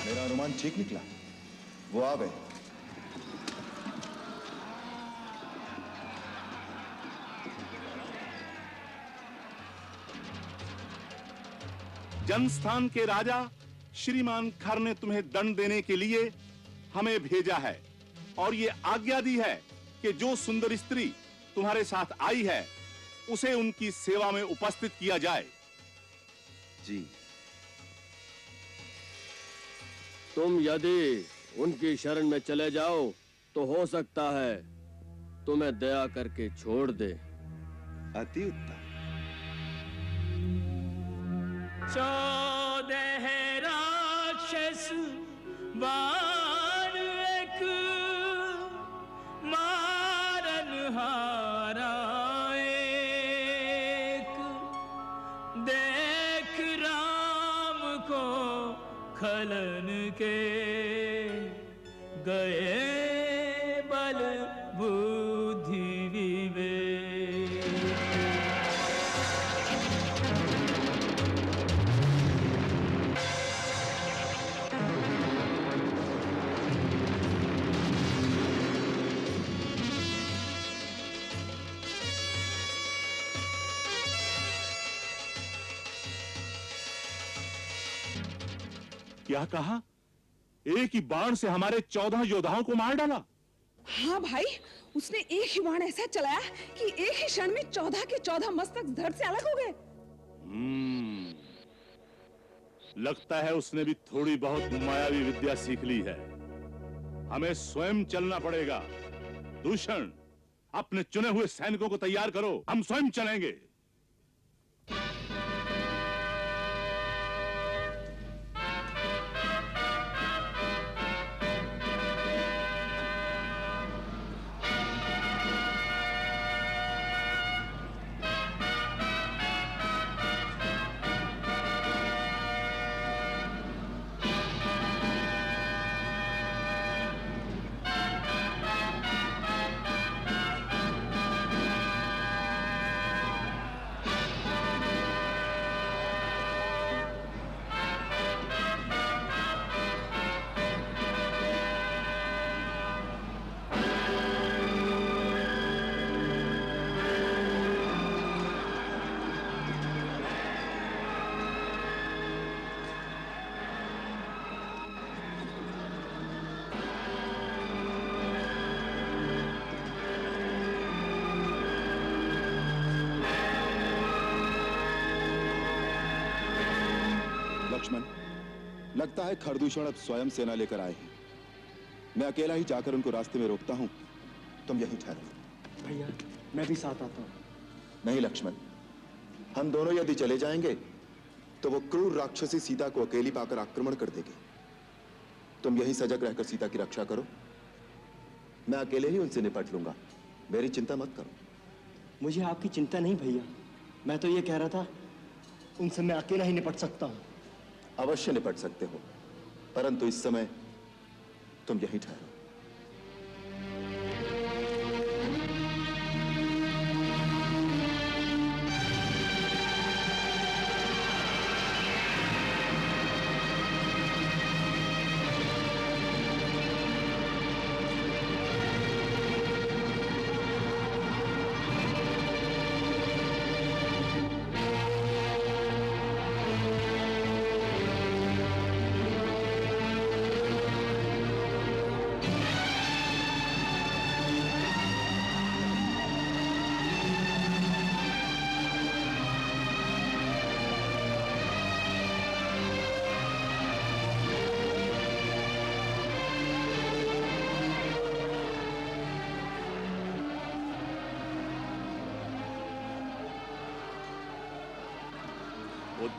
मेरा अनुमान ठीक निकला, वो आ गए। जनस्थान के राजा श्रीमान खर ने तुम्हें दंड देने के लिए हमें भेजा है और ये आज्ञा दी है कि जो सुंदर स्त्री तुम्हारे साथ आई है उसे उनकी सेवा में उपस्थित किया जाए। जी। तुम यदि उनकी शरण में चले जाओ तो हो सकता है तुम्हें दया करके छोड़ दे। अति उत्तम। 14 राक्षस बाण एक मारन हारा एक, देख राम को खलन के गए बल बुद्धि विवेक। क्या कहा? एक ही बाण से हमारे 14 योद्धाओं को मार डाला? हाँ भाई, उसने एक ही बाण ऐसा चलाया कि एक ही क्षण में 14 के 14 मस्तक धड़ से अलग हो गए। लगता है उसने भी थोड़ी बहुत मायावी विद्या सीख ली है। हमें स्वयं चलना पड़ेगा। दूषण, अपने चुने हुए सैनिकों को तैयार करो, हम स्वयं चलेंगे। लक्ष्मण, लगता है खरदूषण अब स्वयं सेना लेकर आए हैं। मैं अकेला ही जाकर उनको रास्ते में रोकता हूं, तुम यहीं ठहरो। भैया, मैं भी साथ आता हूं। नहीं लक्ष्मण, हम दोनों यदि चले जाएंगे तो वो क्रूर राक्षसी सीता को अकेली पाकर आक्रमण कर देगी। तुम यहीं सजग रहकर सीता की रक्षा करो, मैं अकेले ही उनसे निपट लूंगा, मेरी चिंता मत करो। मुझे आपकी चिंता नहीं भैया, मैं तो ये कह रहा था उनसे मैं अकेला ही निपट सकता हूं। अवश्य निपट सकते हो, परंतु इस समय तुम यहीं ठहरो।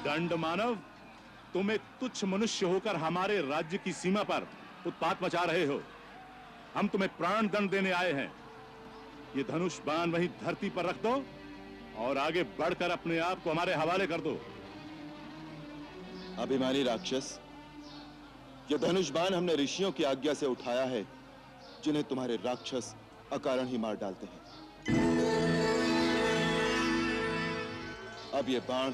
दंड मानव, तुम एक तुच्छ मनुष्य होकर हमारे राज्य की सीमा पर उत्पात मचा रहे हो। हम तुम्हें प्राण दंड देने आए हैं। ये धनुष बाण वहीं धरती पर रख दो और आगे बढ़कर अपने आप को हमारे हवाले कर दो। अभिमानी राक्षस, ये धनुष बाण हमने ऋषियों की आज्ञा से उठाया है, जिन्हें तुम्हारे राक्षस अकारण ही मार डालते हैं। अब ये बाण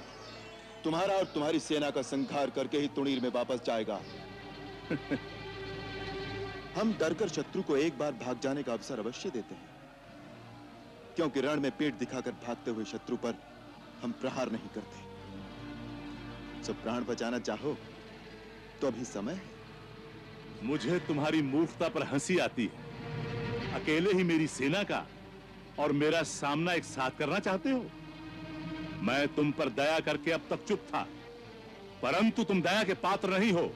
तुम्हारा और तुम्हारी सेना का संहार करके ही तुणीर में वापस जाएगा। हम डरकर शत्रु को एक बार भाग जाने का अवसर अवश्य देते हैं, क्योंकि रण में पेट दिखाकर भागते हुए शत्रु पर हम प्रहार नहीं करते। जब प्राण बचाना चाहो तो अभी समय है। मुझे तुम्हारी मूर्खता पर हंसी आती है। अकेले ही मेरी सेना का और मेरा सामना एक साथ करना चाहते हो? मैं तुम पर दया करके अब तक चुप था, परंतु तुम दया के पात्र नहीं हो।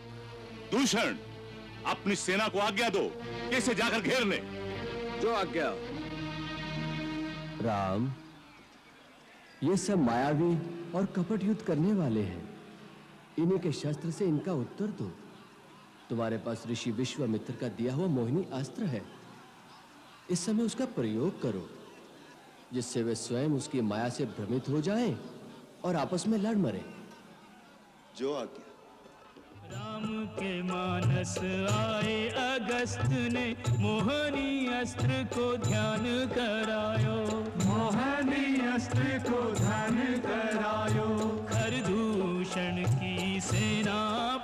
दूषण, अपनी सेना को आज्ञा दो कि इसे जाकर घेर ले। जो आज्ञा। राम, ये सब मायावी और कपट युद्ध करने वाले हैं। इन्हीं के शस्त्र से इनका उत्तर दो। तुम्हारे पास ऋषि विश्वामित्र का दिया हुआ मोहिनी अस्त्र है। इस समय उसका प्रयोग करो, जिससे वे स्वयं उसकी माया से भ्रमित हो जाएं और आपस में लड़ मरे। जो आज्ञा। राम के मानस आए अगस्त ने मोहनी अस्त्र को ध्यान करायो। मोहनी अस्त्र को ध्यान करायो। खरदूषण की सेना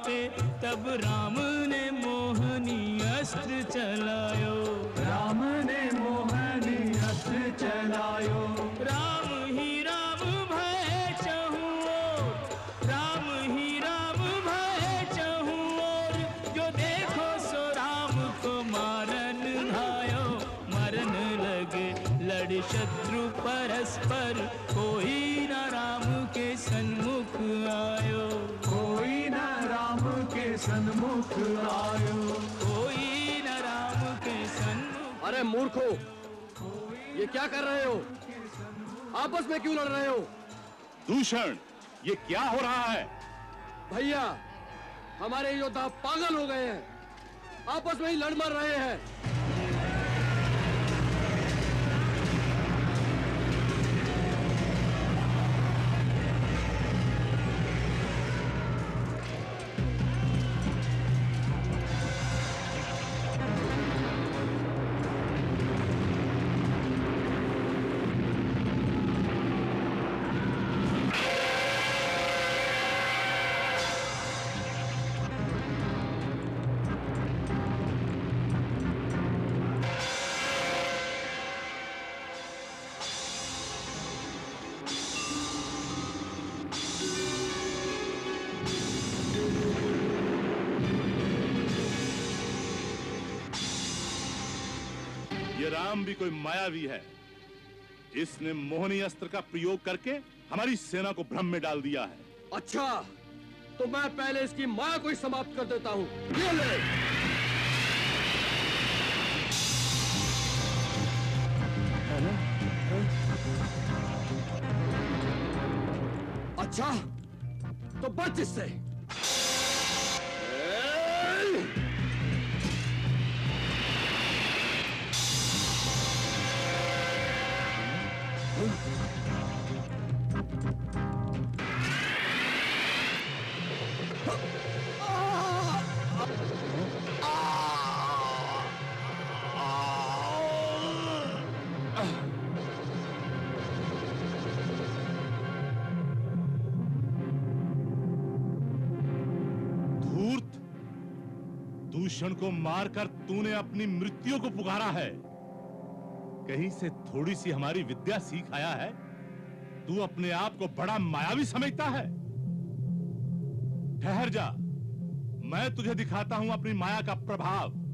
पे तब राम ने मोहनी अस्त्र चलायो। राम ने मोहनी अस्त्र चलायो। राम ही राम भय चहु ओर, राम ही राम भय चहु ओर। जो देखो सो राम को मारन धायो। मरन लगे लड़ शत्रु परस्पर, कोई न राम के सन्मुख आयो। कोई न राम के सन्मुख आयो। कोई न राम के सन्मुख। अरे मूर्खों, ये क्या कर रहे हो? आपस में क्यों लड़ रहे हो? दूषण, ये क्या हो रहा है? भैया, हमारे योद्धा पागल हो गए हैं, आपस में ही लड़ मर रहे हैं। ये राम भी कोई मायावी है। इसने मोहनी अस्त्र का प्रयोग करके हमारी सेना को भ्रम में डाल दिया है। अच्छा, तो मैं पहले इसकी माया को ही समाप्त कर देता हूँ। ये ले। अच्छा, तो बच इससे। धूर्त, दूषण को मारकर तूने अपनी मृत्यु को पुकारा है। कहीं से थोड़ी सी हमारी विद्या सीख आया है? तू अपने आप को बड़ा मायावी समझता है। ठहर जा, मैं तुझे दिखाता हूं अपनी माया का प्रभाव।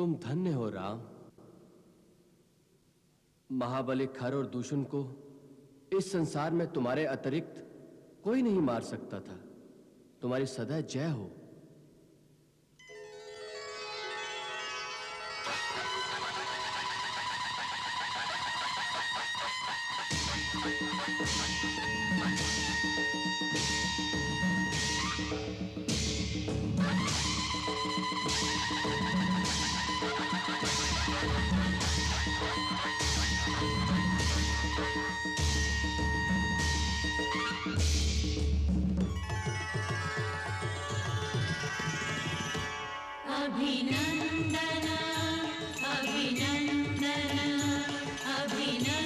तुम धन्य हो राम। महाबली खर और दूषण को इस संसार में तुम्हारे अतिरिक्त कोई नहीं मार सकता था। तुम्हारी सदा जय हो। अभिनंदन अभिनंदन अभिनंदन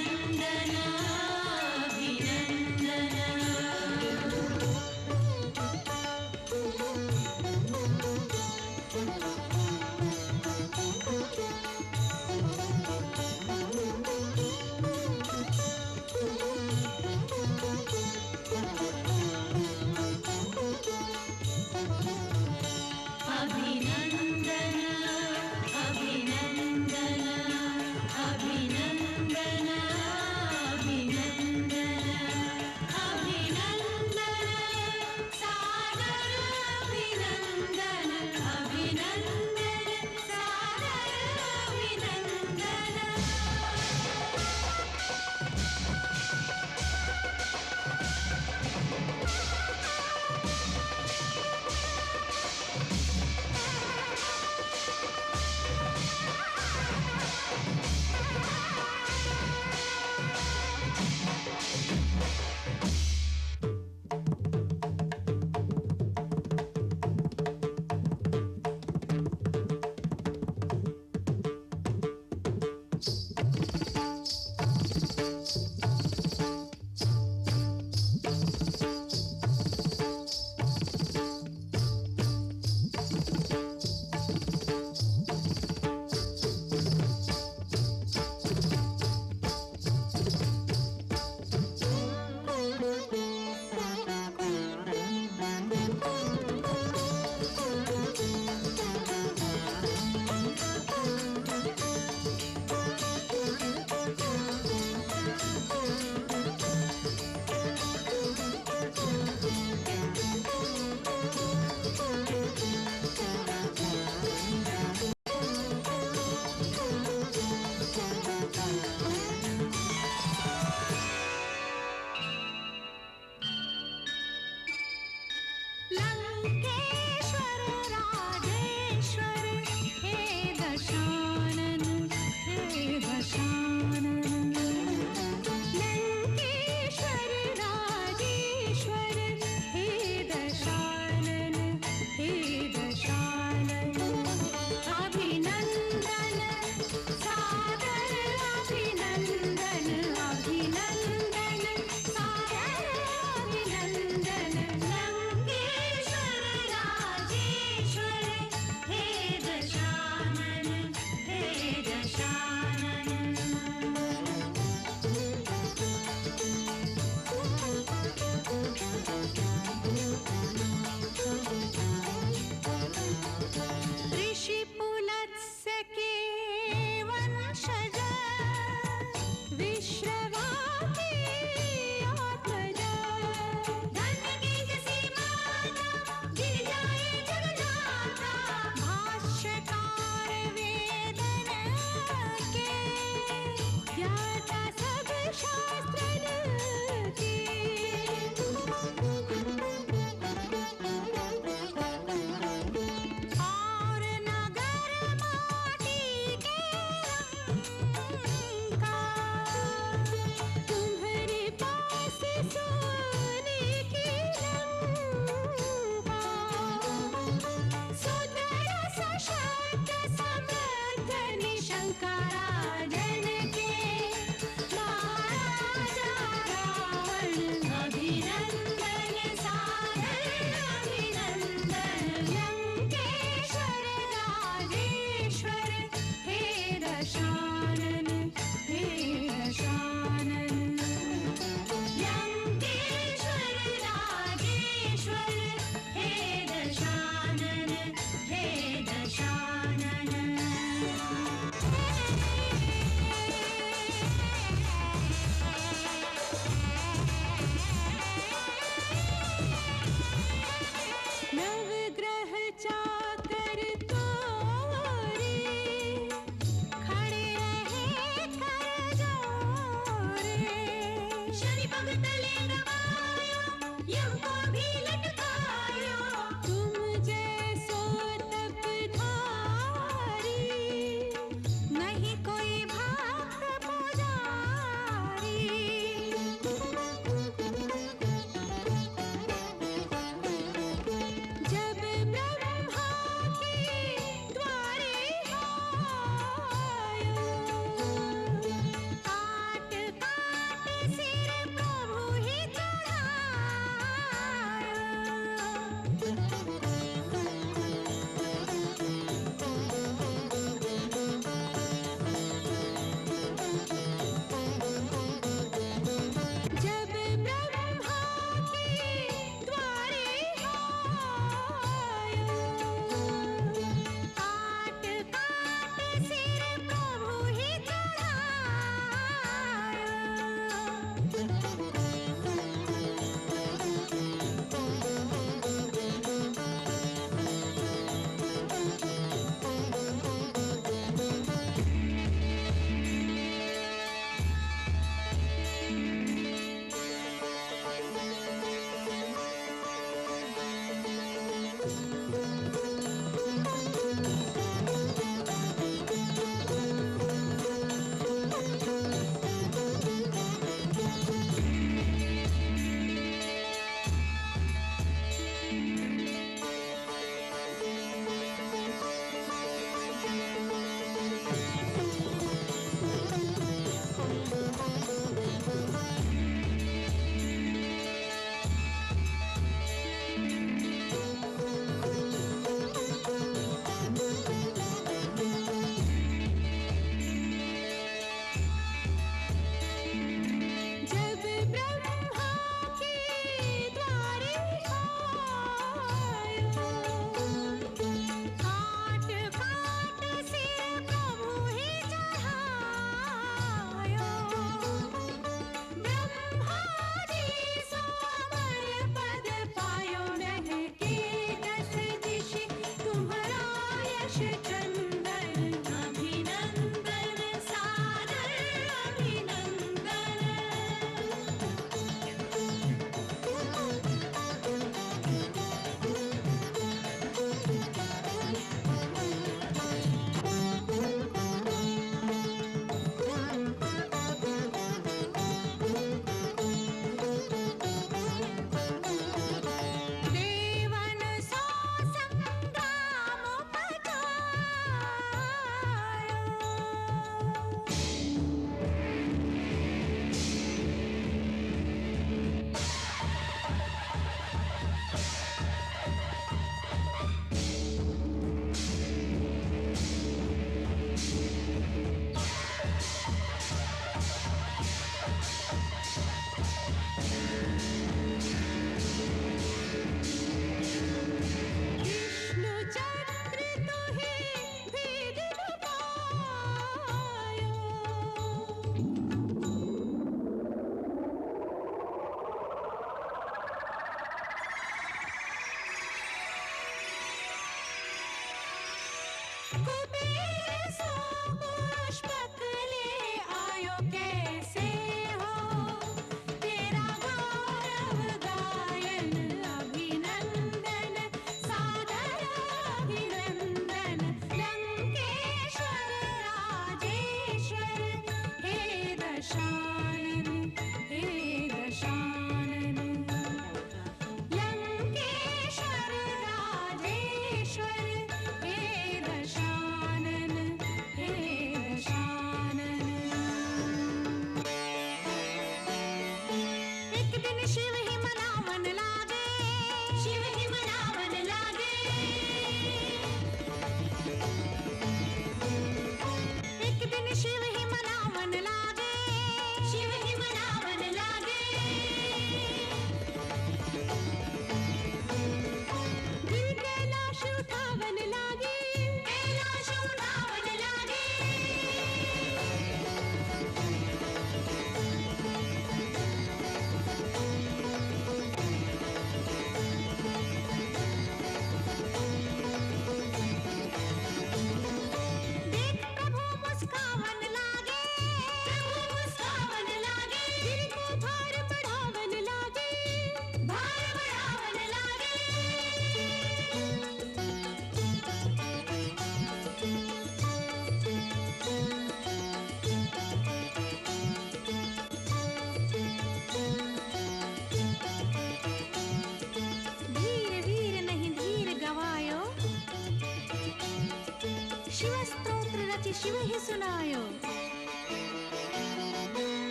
शिव ही सुनायो।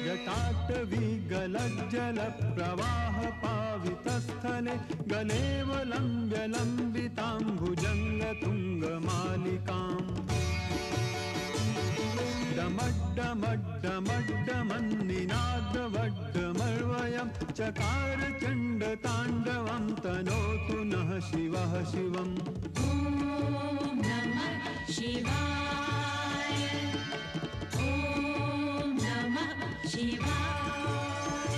जटाटवी गलज्जल प्रवाह पावितस्थले गलेवलम्ब्य लम्बितां भुजङ्ग तुङ्गमालिकाम् डमड्डमड्डमड्डमन्निनादवड्डमर्वयं चकार चण्डताण्डवं तनोतु नः शिवः शिवम्। ॐ नमः शिवाय। ॐ नमः शिवाय।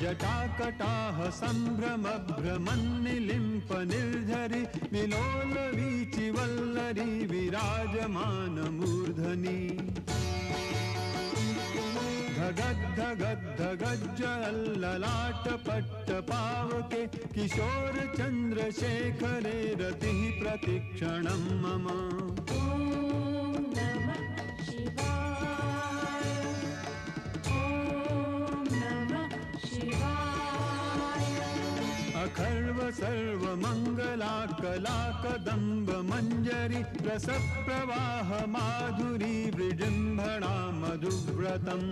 जटाकटाह सम्भ्रमभ्रमन्निलिम्प निर्झरि विलोलवीचि वल्लरी विराजमानमूर्धनि धगद्धगद्धगज्जललाटपट्टपावके किशोर चन्द्रशेखरे रतिः प्रतिक्षणं मम। ॐ नमः शिवाय। ॐ नमः शिवाय। अखर्व सर्वमङ्गला कलाकदम्ब मञ्जरी रसप्रवाह माधुरी विजृम्भणा मधुव्रतम्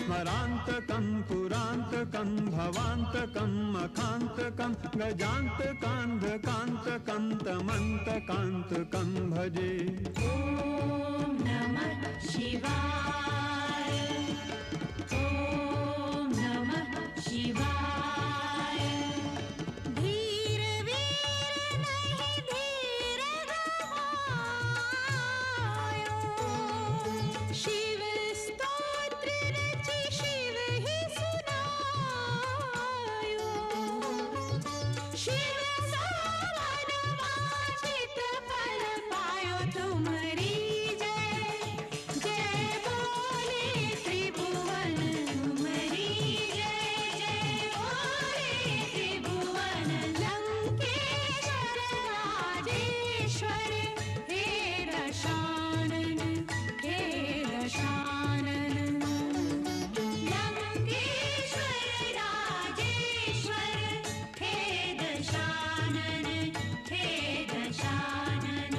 स्मरान्तकं पुरान्तकं भवान्तकं मखान्तकं गजान्तकान्धकान्तकं तमन्तकान्तकं भजे। ॐ नमः शिवाय। ॐ नमः शिवाय। धीर वीर नहीं धीर गवायो। शिव स्तोत्र रचि शिव ही सुनायो। शिव सावन वांछित फल पायो तुम्हारी जय। जय बोले त्रिभुवन तुम्हारी जय। जय बोले त्रिभुवन लंकेश्वर राजेश्वर हे दशानन हे दशानन। लंकेश्वर राजेश्वर हे दशानन हे दशानन।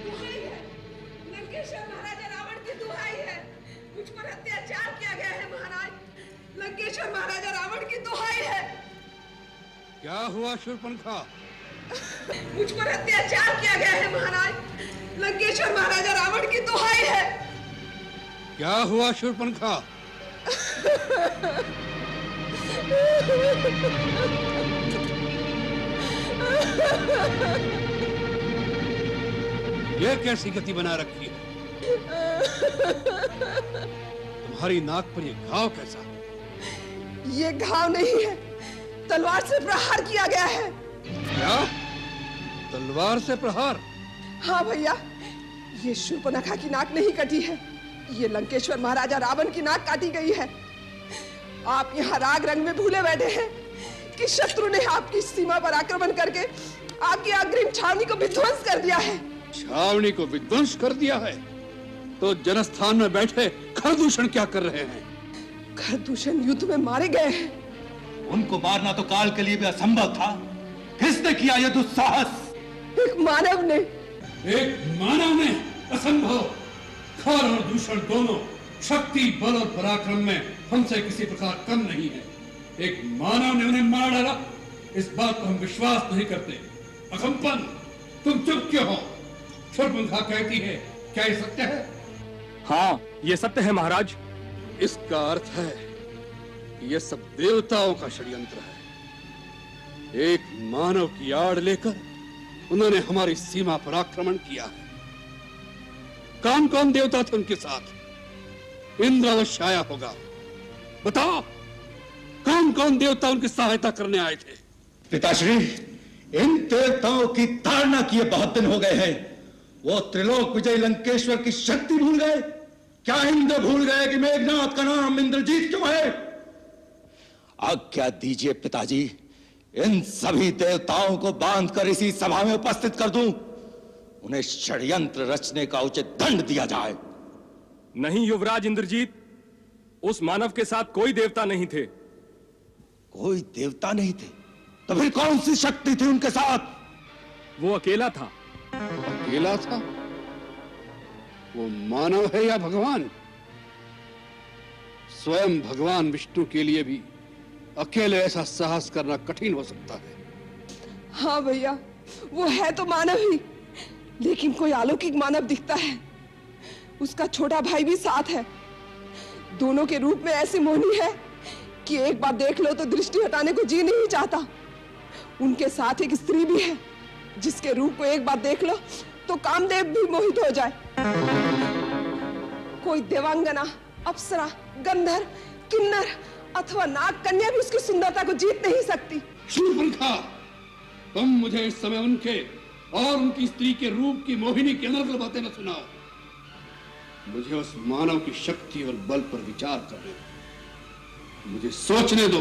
दुहाई है। लंकेश्वर महाराजा रावण की दुहाई है। मुझ पर अत्याचार किया गया है महाराज। लंकेश्वर महाराजा रावण की दुहाई है। क्या हुआ शूर्पणखा? मुझ पर अत्याचार किया गया है महाराज। लंकेश्वर महाराजा रावण की दुहाई है। क्या हुआ शूर्पणखा? ये कैसी गति बना रखी है? तुम्हारी नाक पर ये घाव कैसा? ये घाव नहीं है, तलवार से प्रहार किया गया है। क्या? तलवार से प्रहार? हाँ भैया, ये शूर्पणखा की नाक नहीं कटी है, ये लंकेश्वर महाराजा रावण की नाक काटी गई है। आप यहाँ राग रंग में भूले बैठे हैं कि शत्रु ने आपकी सीमा पर आक्रमण करके आपकी अग्रिम छावनी को विध्वंस कर दिया है। छावनी को विध्वंस कर दिया है? तो जनस्थान में बैठे खरदूषण क्या कर रहे हैं? खरदूषण युद्ध में मारे गए हैं। उनको मारना तो काल के लिए भी असंभव था। किसने किया यह दुस्साहस? एक मानव ने। एक मानव ने? असंभव। खर और दूषण दोनों शक्ति, बल और पराक्रम में हमसे किसी प्रकार कम नहीं है। एक मानव ने उन्हें मार डाला, इस बात को हम विश्वास नहीं करते। अकंपन, तुम चुप क्यों हो? शूर्पणखा कहती है, क्या ये सत्य है? हाँ, ये सत्य है महाराज। इसका अर्थ है कि यह सब देवताओं का षड्यंत्र है। एक मानव की आड़ लेकर उन्होंने हमारी सीमा पर आक्रमण किया है। कौन कौन देवता थे उनके साथ? इंद्र अवश्य आया होगा। बताओ, कौन कौन देवता उनकी सहायता करने आए थे? पिताश्री, इन देवताओं की ताड़ना किए बहुत दिन हो गए हैं। वो त्रिलोक विजय लंकेश्वर की शक्ति भूल गए? क्या इंद्र भूल गए कि मेघनाथ का नाम इंद्रजीत क्यों है? आज्ञा दीजिए पिताजी, इन सभी देवताओं को बांधकर इसी सभा में उपस्थित कर दूं, उन्हें षड्यंत्र रचने का उचित दंड दिया जाए। नहीं युवराज इंद्रजीत, उस मानव के साथ कोई देवता नहीं थे। कोई देवता नहीं थे? तो फिर कौन सी शक्ति थी उनके साथ? वो अकेला था। अकेला था? वो मानव है या भगवान? स्वयं भगवान विष्णु के लिए भी अकेले ऐसा साहस करना कठिन हो सकता है। हाँ भैया, वो है तो मानव ही, लेकिन कोई अलौकिक मानव दिखता है। उसका छोटा भाई भी साथ है। दोनों के रूप में ऐसी मोहनी है कि एक बार देख लो तो दृष्टि हटाने को जी नहीं चाहता। उनके साथ एक स्त्री भी है जिसके रूप को एक बार देख लो तो कामदेव भी मोहित हो जाए। कोई देवांगना, अप्सरा, गंधर्व, किन्नर अथवा नाग कन्या भी उसकी सुंदरता को जीत नहीं सकती। शूर्पणखा, तुम मुझे इस समय उनके और उनकी स्त्री के रूप की मोहिनी की अनर्गल बातें न सुनाओ। मुझे उस मानव की शक्ति और बल पर विचार करने दो। मुझे सोचने दो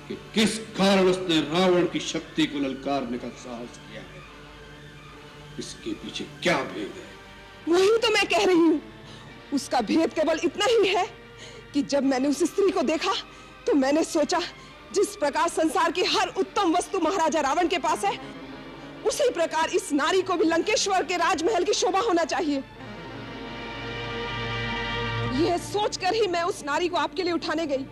कि किस कारण उसने रावण की शक्ति को ललकारने का साहस किया है। इसके पीछे क्या भेद है? वही तो मैं कह रही हूँ। उसका भेद केवल इतना ही है कि जब मैंने उस स्त्री को देखा तो मैंने सोचा, जिस प्रकार संसार की हर उत्तम वस्तु महाराजा रावण के पास है, उसी प्रकार इस नारी को भी लंकेश्वर के राजमहल की शोभा होना चाहिए। यह सोचकर ही मैं उस नारी को आपके लिए उठाने गई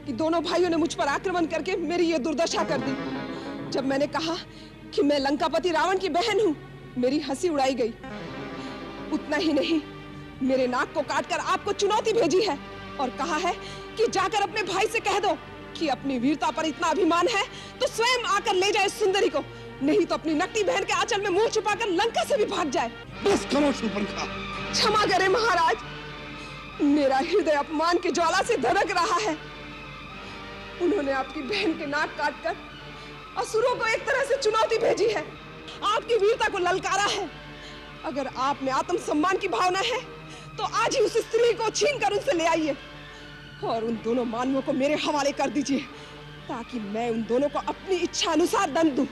कि दोनों भाइयों ने मुझ पर आक्रमण करके मेरी ये दुर्दशा कर दी। जब मैंने कहा कि मैं लंकापति रावण की बहन हूँ, मेरी हंसी उड़ाई गई। उतना ही नहीं, मेरे नाक को काटकर आपको चुनौती भेजी है और कहा है कि जाकर अपने भाई से कह दो कि अपनी वीरता पर इतना अभिमान है तो स्वयं आकर ले जाए सुंदरी को, नहीं तो अपनी नकटी बहन के आंचल में मुंह छुपाकर लंका से भी भाग जाए। बस करो शूर्पणखा। क्षमा करें महाराज, मेरा हृदय अपमान की ज्वाला से धड़क रहा है। उन्होंने आपकी बहन के नाक काटकर असुरों को एक तरह से चुनौती भेजी है, आपकी वीरता को ललकारा है। अगर आप में आत्मसम्मान की भावना है तो आज ही उस स्त्री को छीनकर उनसे ले आइए और उन दोनों मानवों को मेरे हवाले कर दीजिए, ताकि मैं उन दोनों को अपनी इच्छा अनुसार दंड दूं।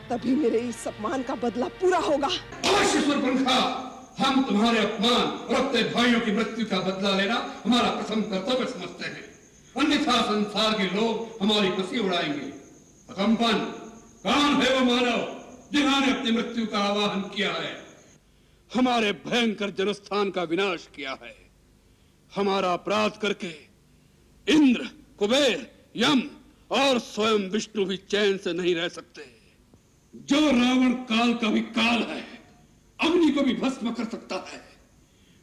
तभी मेरे इस अपमान का बदला पूरा होगा। हम तुम्हारे अपमान और अपने भाइयों की मृत्यु का बदला लेना हमारा प्रथम कर्तव्य समझते हैं, अन्यथा संसार के लोग हमारी हंसी उड़ाएंगे। अकंपन, कौन है वो मानव जिन्होंने अपनी मृत्यु का आवाहन किया है, हमारे भयंकर जनस्थान का विनाश किया है? हमारा अपराध करके इंद्र, कुबेर, यम और स्वयं विष्णु भी चैन से नहीं रह सकते। जो रावण काल का भी काल है, अग्नि को भी भस्म कर सकता है,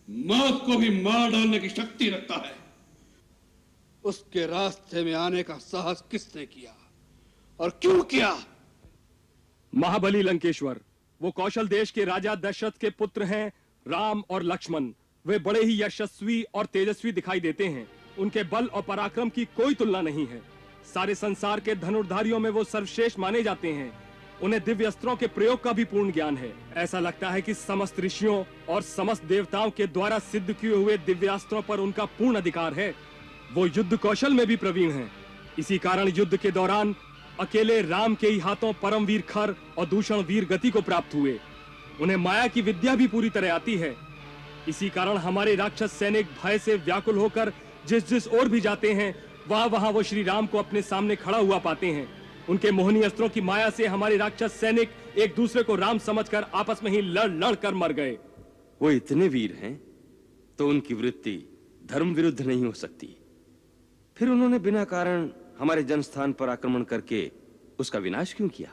मौत को भी मार डालने की शक्ति रखता है, उसके रास्ते में आने का साहस किसने किया और क्यों किया? महाबली लंकेश्वर, वो कौशल देश के राजा दशरथ के पुत्र हैं राम और लक्ष्मण। वे बड़े ही यशस्वी और तेजस्वी दिखाई देते हैं। उनके बल और पराक्रम की कोई तुलना नहीं है। सारे संसार के धनुर्धारियों में वो सर्वश्रेष्ठ माने जाते हैं। उन्हें दिव्य अस्त्रों के प्रयोग का भी पूर्ण ज्ञान है। ऐसा लगता है कि समस्त ऋषियों और समस्त देवताओं के द्वारा सिद्ध किए हुए दिव्यास्त्रों पर उनका पूर्ण अधिकार है। वो युद्ध कौशल में भी प्रवीण हैं। इसी कारण युद्ध के दौरान अकेले राम के ही हाथों परमवीर खर और दूषण वीर गति को प्राप्त हुए। उन्हें माया की विद्या भी पूरी तरह आती है। इसी कारण हमारे राक्षस सैनिक भय से व्याकुल होकर जिस जिस ओर भी जाते हैं, वहां वहां वो श्री राम को अपने सामने खड़ा हुआ पाते हैं। उनके मोहनी अस्त्रों की माया से हमारे राक्षस सैनिक एक दूसरे को राम समझकर आपस में ही लड़ लड़ कर मर गए। वो इतने वीर हैं तो उनकी वृत्ति धर्म विरुद्ध नहीं हो सकती। फिर उन्होंने बिना कारण हमारे जनस्थान पर आक्रमण करके उसका विनाश क्यों किया?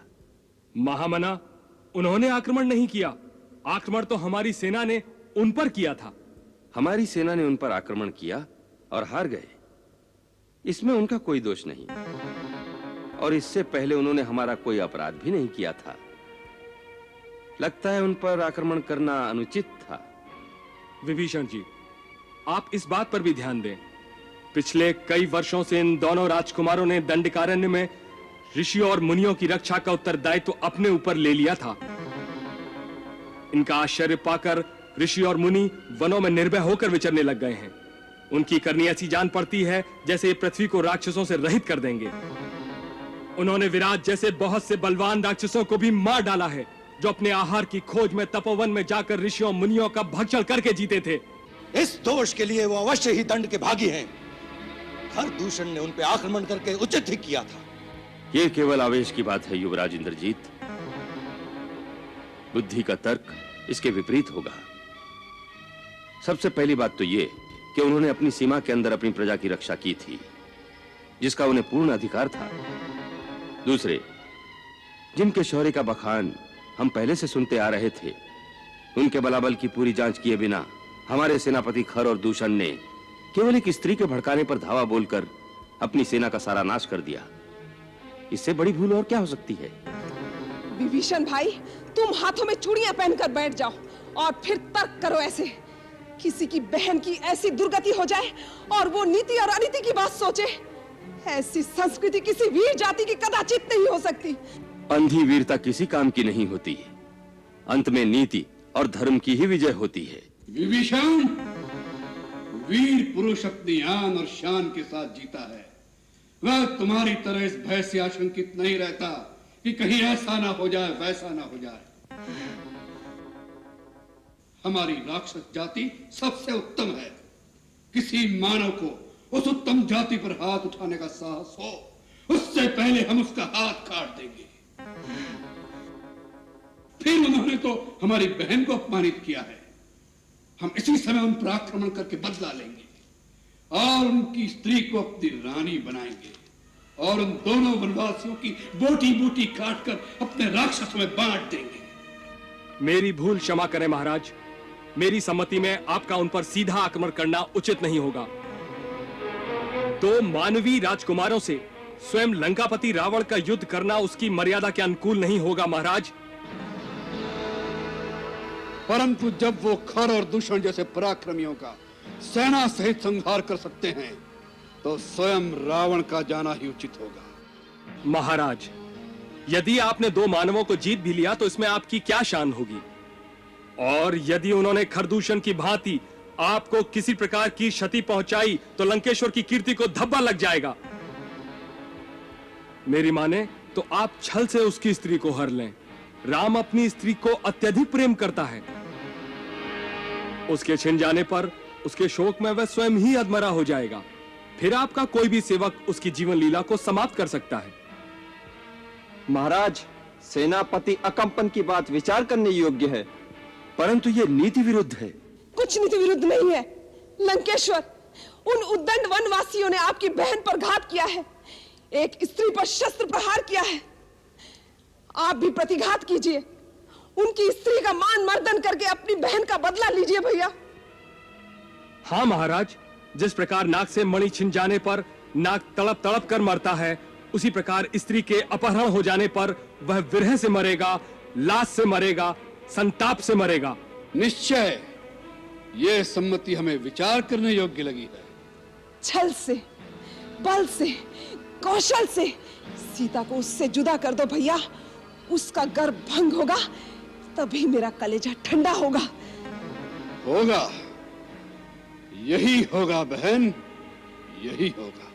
महामना, उन्होंने आक्रमण नहीं किया। आक्रमण तो हमारी सेना ने उन पर किया था। हमारी सेना ने उन पर आक्रमण किया और हार गए, इसमें उनका कोई दोष नहीं। और इससे पहले उन्होंने हमारा कोई अपराध भी नहीं किया था। लगता है उन पर आक्रमण करना अनुचित था। विभीषण जी, आप इस बात पर भी ध्यान दें। पिछले कई वर्षों से इन दोनों राजकुमारों ने दंडकारण्य में ऋषियों और मुनियों की रक्षा का उत्तरदायित्व तो अपने ऊपर ले लिया था। इनका आश्चर्य पाकर ऋषि और मुनि वनों में निर्भय होकर विचरने लग गए हैं। उनकी करनी ऐसी जान पड़ती है जैसे ये पृथ्वी को राक्षसों से रहित कर देंगे। उन्होंने विराट जैसे बहुत से बलवान राक्षसों को भी मार डाला है, जो अपने आहार की खोज में तपोवन में जाकर ऋषियों मुनियों का भक्षण करके जीते थे। इस दोष के लिए वो अवश्य ही दंड के भागी हैं। खरदूषण ने उन पे आक्रमण करके उचित ही किया था। ये केवल आवेश की बात है युवराज इंद्रजीत। बुद्धि का तर्क इसके विपरीत होगा। सबसे पहली बात तो ये कि उन्होंने अपनी सीमा के अंदर अपनी प्रजा की रक्षा की थी, जिसका उन्हें पूर्ण अधिकार था। दूसरे, जिनके शौर्य का बखान हम पहले से सुनते आ रहे थे, उनके बलाबल की पूरी जांच किए बिना हमारे सेनापति खर और दूषण ने केवल एक स्त्री के भड़काने पर धावा बोलकर अपनी सेना का सारा नाश कर दिया। इससे बड़ी भूल और क्या हो सकती है? विभीषण भाई, तुम हाथों में चूड़ियां पहनकर बैठ जाओ और फिर तर्क करो। ऐसे किसी की बहन की ऐसी दुर्गति हो जाए और वो नीति और अनीति की बात सोचे, ऐसी संस्कृति किसी वीर जाति की कदाचित नहीं हो सकती। अंधी वीरता किसी काम की नहीं होती। अंत में नीति और धर्म की ही विजय होती है। विभीषण, वीर पुरुष अपनी आन और शान के साथ जीता है। वह तुम्हारी तरह इस भय से आशंकित नहीं रहता कि कहीं ऐसा ना हो जाए, वैसा ना हो जाए। हमारी राक्षस जाति सबसे उत्तम है। किसी मानव को उस उत्तम जाति पर हाथ उठाने का साहस हो, उससे पहले हम उसका हाथ काट देंगे। फिर उन्होंने तो हमारी बहन को अपमानित किया है। हम इसी समय उन पर आक्रमण करके बदला लेंगे और उनकी स्त्री को अपनी रानी बनाएंगे और उन दोनों वनवासियों की बोटी बोटी काटकर अपने राक्षसों में बांट देंगे। मेरी भूल क्षमा करें महाराज। मेरी सम्मति में आपका उन पर सीधा आक्रमण करना उचित नहीं होगा। तो मानवीय राजकुमारों से स्वयं लंकापति रावण का युद्ध करना उसकी मर्यादा के अनुकूल नहीं होगा महाराज। परंतु जब वो खर और दूषण जैसे पराक्रमियों का सेना सहित संहार कर सकते हैं, तो स्वयं रावण का जाना ही उचित होगा। महाराज, यदि आपने दो मानवों को जीत भी लिया तो इसमें आपकी क्या शान होगी? और यदि उन्होंने खरदूषण की भांति आपको किसी प्रकार की क्षति पहुंचाई तो लंकेश्वर की कीर्ति को धब्बा लग जाएगा। मेरी माने तो आप छल से उसकी स्त्री को हर लें। राम अपनी स्त्री को अत्यधिक प्रेम करता है। उसके छिन जाने पर उसके शोक में वह स्वयं ही अधमरा हो जाएगा। फिर आपका कोई भी सेवक उसकी जीवन लीला को समाप्त कर सकता है। महाराज, सेनापति अकंपन की बात विचार करने योग्य है, परंतु यह नीति विरुद्ध है। कुछ नीति विरुद्ध नहीं है। लंकेश्वर, उन उद्दंड वनवासियों ने आपकी बहन पर घात किया है, एक स्त्री पर शस्त्र प्रहार किया है। आप भी प्रतिघात कीजिए, उनकी स्त्री का मान मर्दन करके अपनी बहन का बदला लीजिए भैया। हाँ महाराज, जिस प्रकार नाक से मणि छिन जाने पर नाक तड़प तड़प कर मरता है, उसी प्रकार स्त्री के अपहरण हो जाने पर वह विरह से मरेगा, लाश से मरेगा, संताप से मरेगा। निश्चय यह सम्मति हमें विचार करने योग्य लगी है। छल से, बल से, कौशल से सीता को उससे जुदा कर दो भैया। उसका गर्भ भंग होगा, तभी मेरा कलेजा ठंडा होगा। होगा, यही होगा बहन, यही होगा।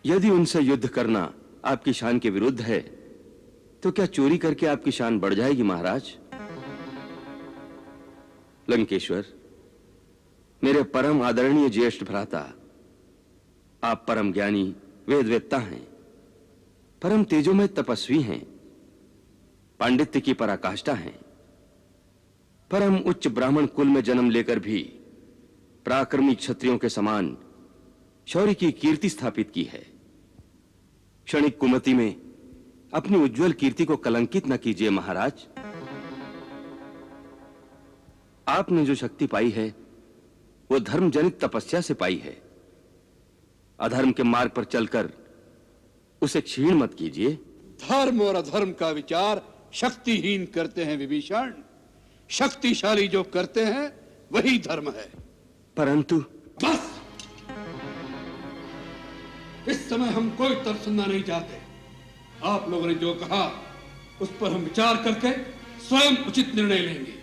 यदि उनसे युद्ध करना आपकी शान के विरुद्ध है, तो क्या चोरी करके आपकी शान बढ़ जाएगी महाराज? लंकेश्वर, मेरे परम आदरणीय ज्येष्ठ भ्राता, आप परम ज्ञानी वेदवेत्ता हैं, परम तेजोमय तपस्वी हैं, पांडित्य की पराकाष्ठा हैं, परम उच्च ब्राह्मण कुल में जन्म लेकर भी पराक्रमी क्षत्रियों के समान शौर्य की कीर्ति स्थापित की है। क्षणिक कुमति में अपनी उज्जवल कीर्ति को कलंकित न कीजिए महाराज। आपने जो शक्ति पाई है वो धर्म जनित तपस्या से पाई है। अधर्म के मार्ग पर चलकर उसे क्षीण मत कीजिए। धर्म और अधर्म का विचार शक्तिहीन करते हैं विभीषण। शक्तिशाली जो करते हैं वही धर्म है। परंतु बस, इस समय हम कोई तर्क सुनना नहीं चाहते। आप लोगों ने जो कहा उस पर हम विचार करके स्वयं उचित निर्णय लेंगे।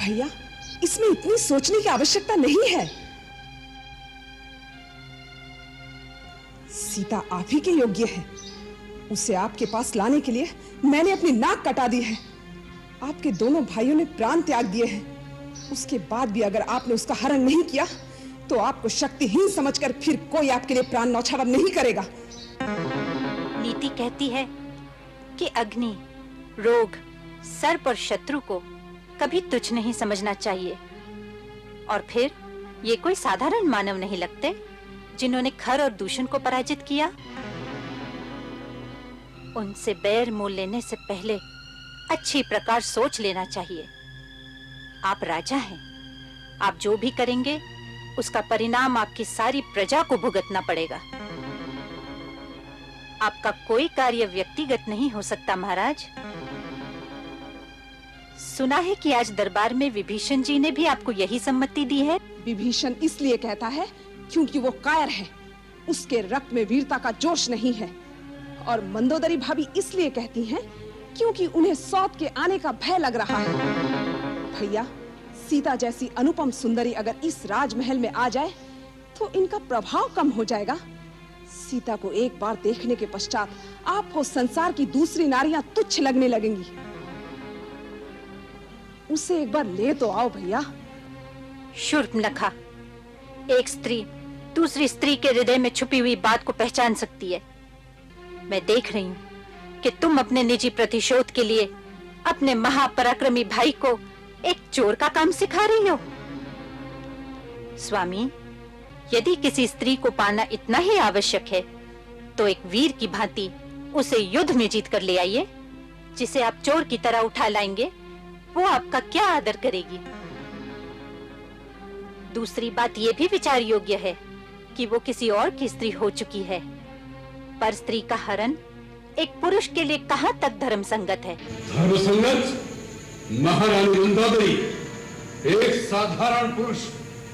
भैया, इसमें इतनी सोचने की आवश्यकता नहीं है। सीता आप ही के योग्य है। उसे आपके पास लाने के लिए मैंने अपनी नाक कटा दी है। आपके दोनों भाइयों ने प्राण त्याग दिए हैं। उसके बाद भी अगर आपने उसका हरण नहीं किया तो आपको शक्तिहीन समझकर फिर कोई आपके लिए प्राण न्यौछावर नहीं करेगा। नीति कहती है कि अग्नि, रोग, सर्प और शत्रु को कभी तुच्छ नहीं समझना चाहिए। और फिर ये कोई साधारण मानव नहीं लगते जिन्होंने खर और दूषण को पराजित किया। उनसे बैर मोल लेने से पहले अच्छी प्रकार सोच लेना चाहिए। आप राजा हैं, आप जो भी करेंगे उसका परिणाम आपकी सारी प्रजा को भुगतना पड़ेगा। आपका कोई कार्य व्यक्तिगत नहीं हो सकता महाराज। सुना है कि आज दरबार में विभीषण जी ने भी आपको यही सम्मति दी है। विभीषण इसलिए कहता है क्योंकि वो कायर है, उसके रक्त में वीरता का जोश नहीं है। और मंदोदरी भाभी इसलिए कहती हैं क्योंकि उन्हें सौत के आने का भय लग रहा है। भैया, सीता जैसी अनुपम सुंदरी अगर इस राजमहल में आ जाए तो इनका प्रभाव कम हो जाएगा। सीता को एक बार देखने के पश्चात आपको संसार की दूसरी नारियां तुच्छ लगने लगेंगी। उसे एक बार ले तो आओ भैया। शूर्पणखा, एक स्त्री दूसरी स्त्री के हृदय में छुपी हुई बात को पहचान सकती है। मैं देख रही हूँ कि तुम अपने निजी प्रतिशोध के लिए अपने महापराक्रमी भाई को एक चोर का काम सिखा रही हो। स्वामी, यदि किसी स्त्री को पाना इतना ही आवश्यक है तो एक वीर की भांति उसे युद्ध में जीत कर ले आइए। जिसे आप चोर की तरह उठा लाएंगे वो आपका क्या आदर करेगी। दूसरी बात ये भी विचार योग्य है कि वो किसी और की स्त्री हो चुकी है, पर स्त्री का हरण एक पुरुष के लिए कहां तक धर्म संगत है। धर्म संगत? महारानी मंदोदरी, एक साधारण पुरुष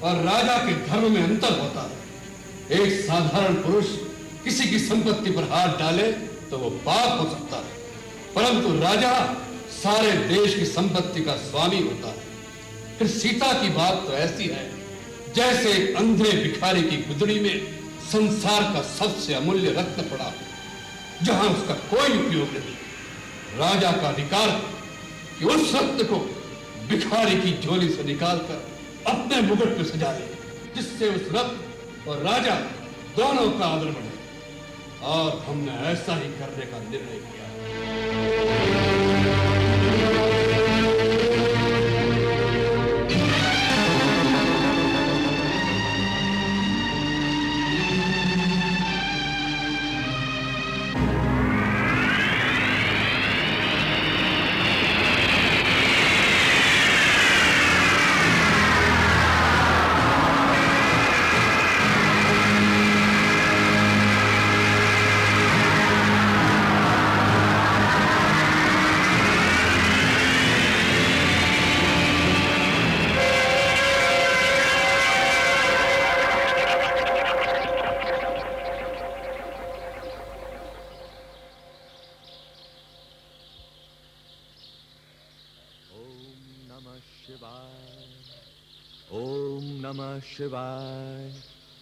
और राजा के धर्म में अंतर होता है। एक साधारण पुरुष किसी की संपत्ति पर हाथ डाले तो वो पाप हो सकता है, परंतु राजा सारे देश की संपत्ति का स्वामी होता है। फिर सीता की बात तो ऐसी है जैसे एक अंधे भिखारी की गुदड़ी में संसार का सबसे अमूल्य रत्न पड़ा हो, जहां उसका कोई उपयोग नहीं। राजा का अधिकार है कि उस रत्न को भिखारी की झोली से निकालकर अपने मुकुट में सजा ले, जिससे उस रत्न और राजा दोनों का आदर बढ़े। और हमने ऐसा ही करने का निर्णय किया। शिवाय,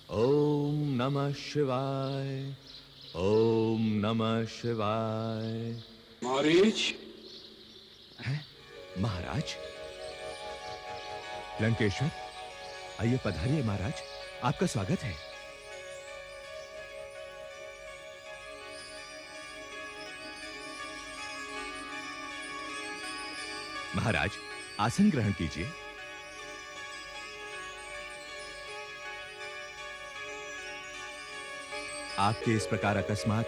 ओम नमः शिवाय, ओम नमः शिवाय। महाराज, महाराज लंकेश्वर, आइए पधारिए महाराज, आपका स्वागत है। महाराज, आसन ग्रहण कीजिए। आपके इस प्रकार अकस्मात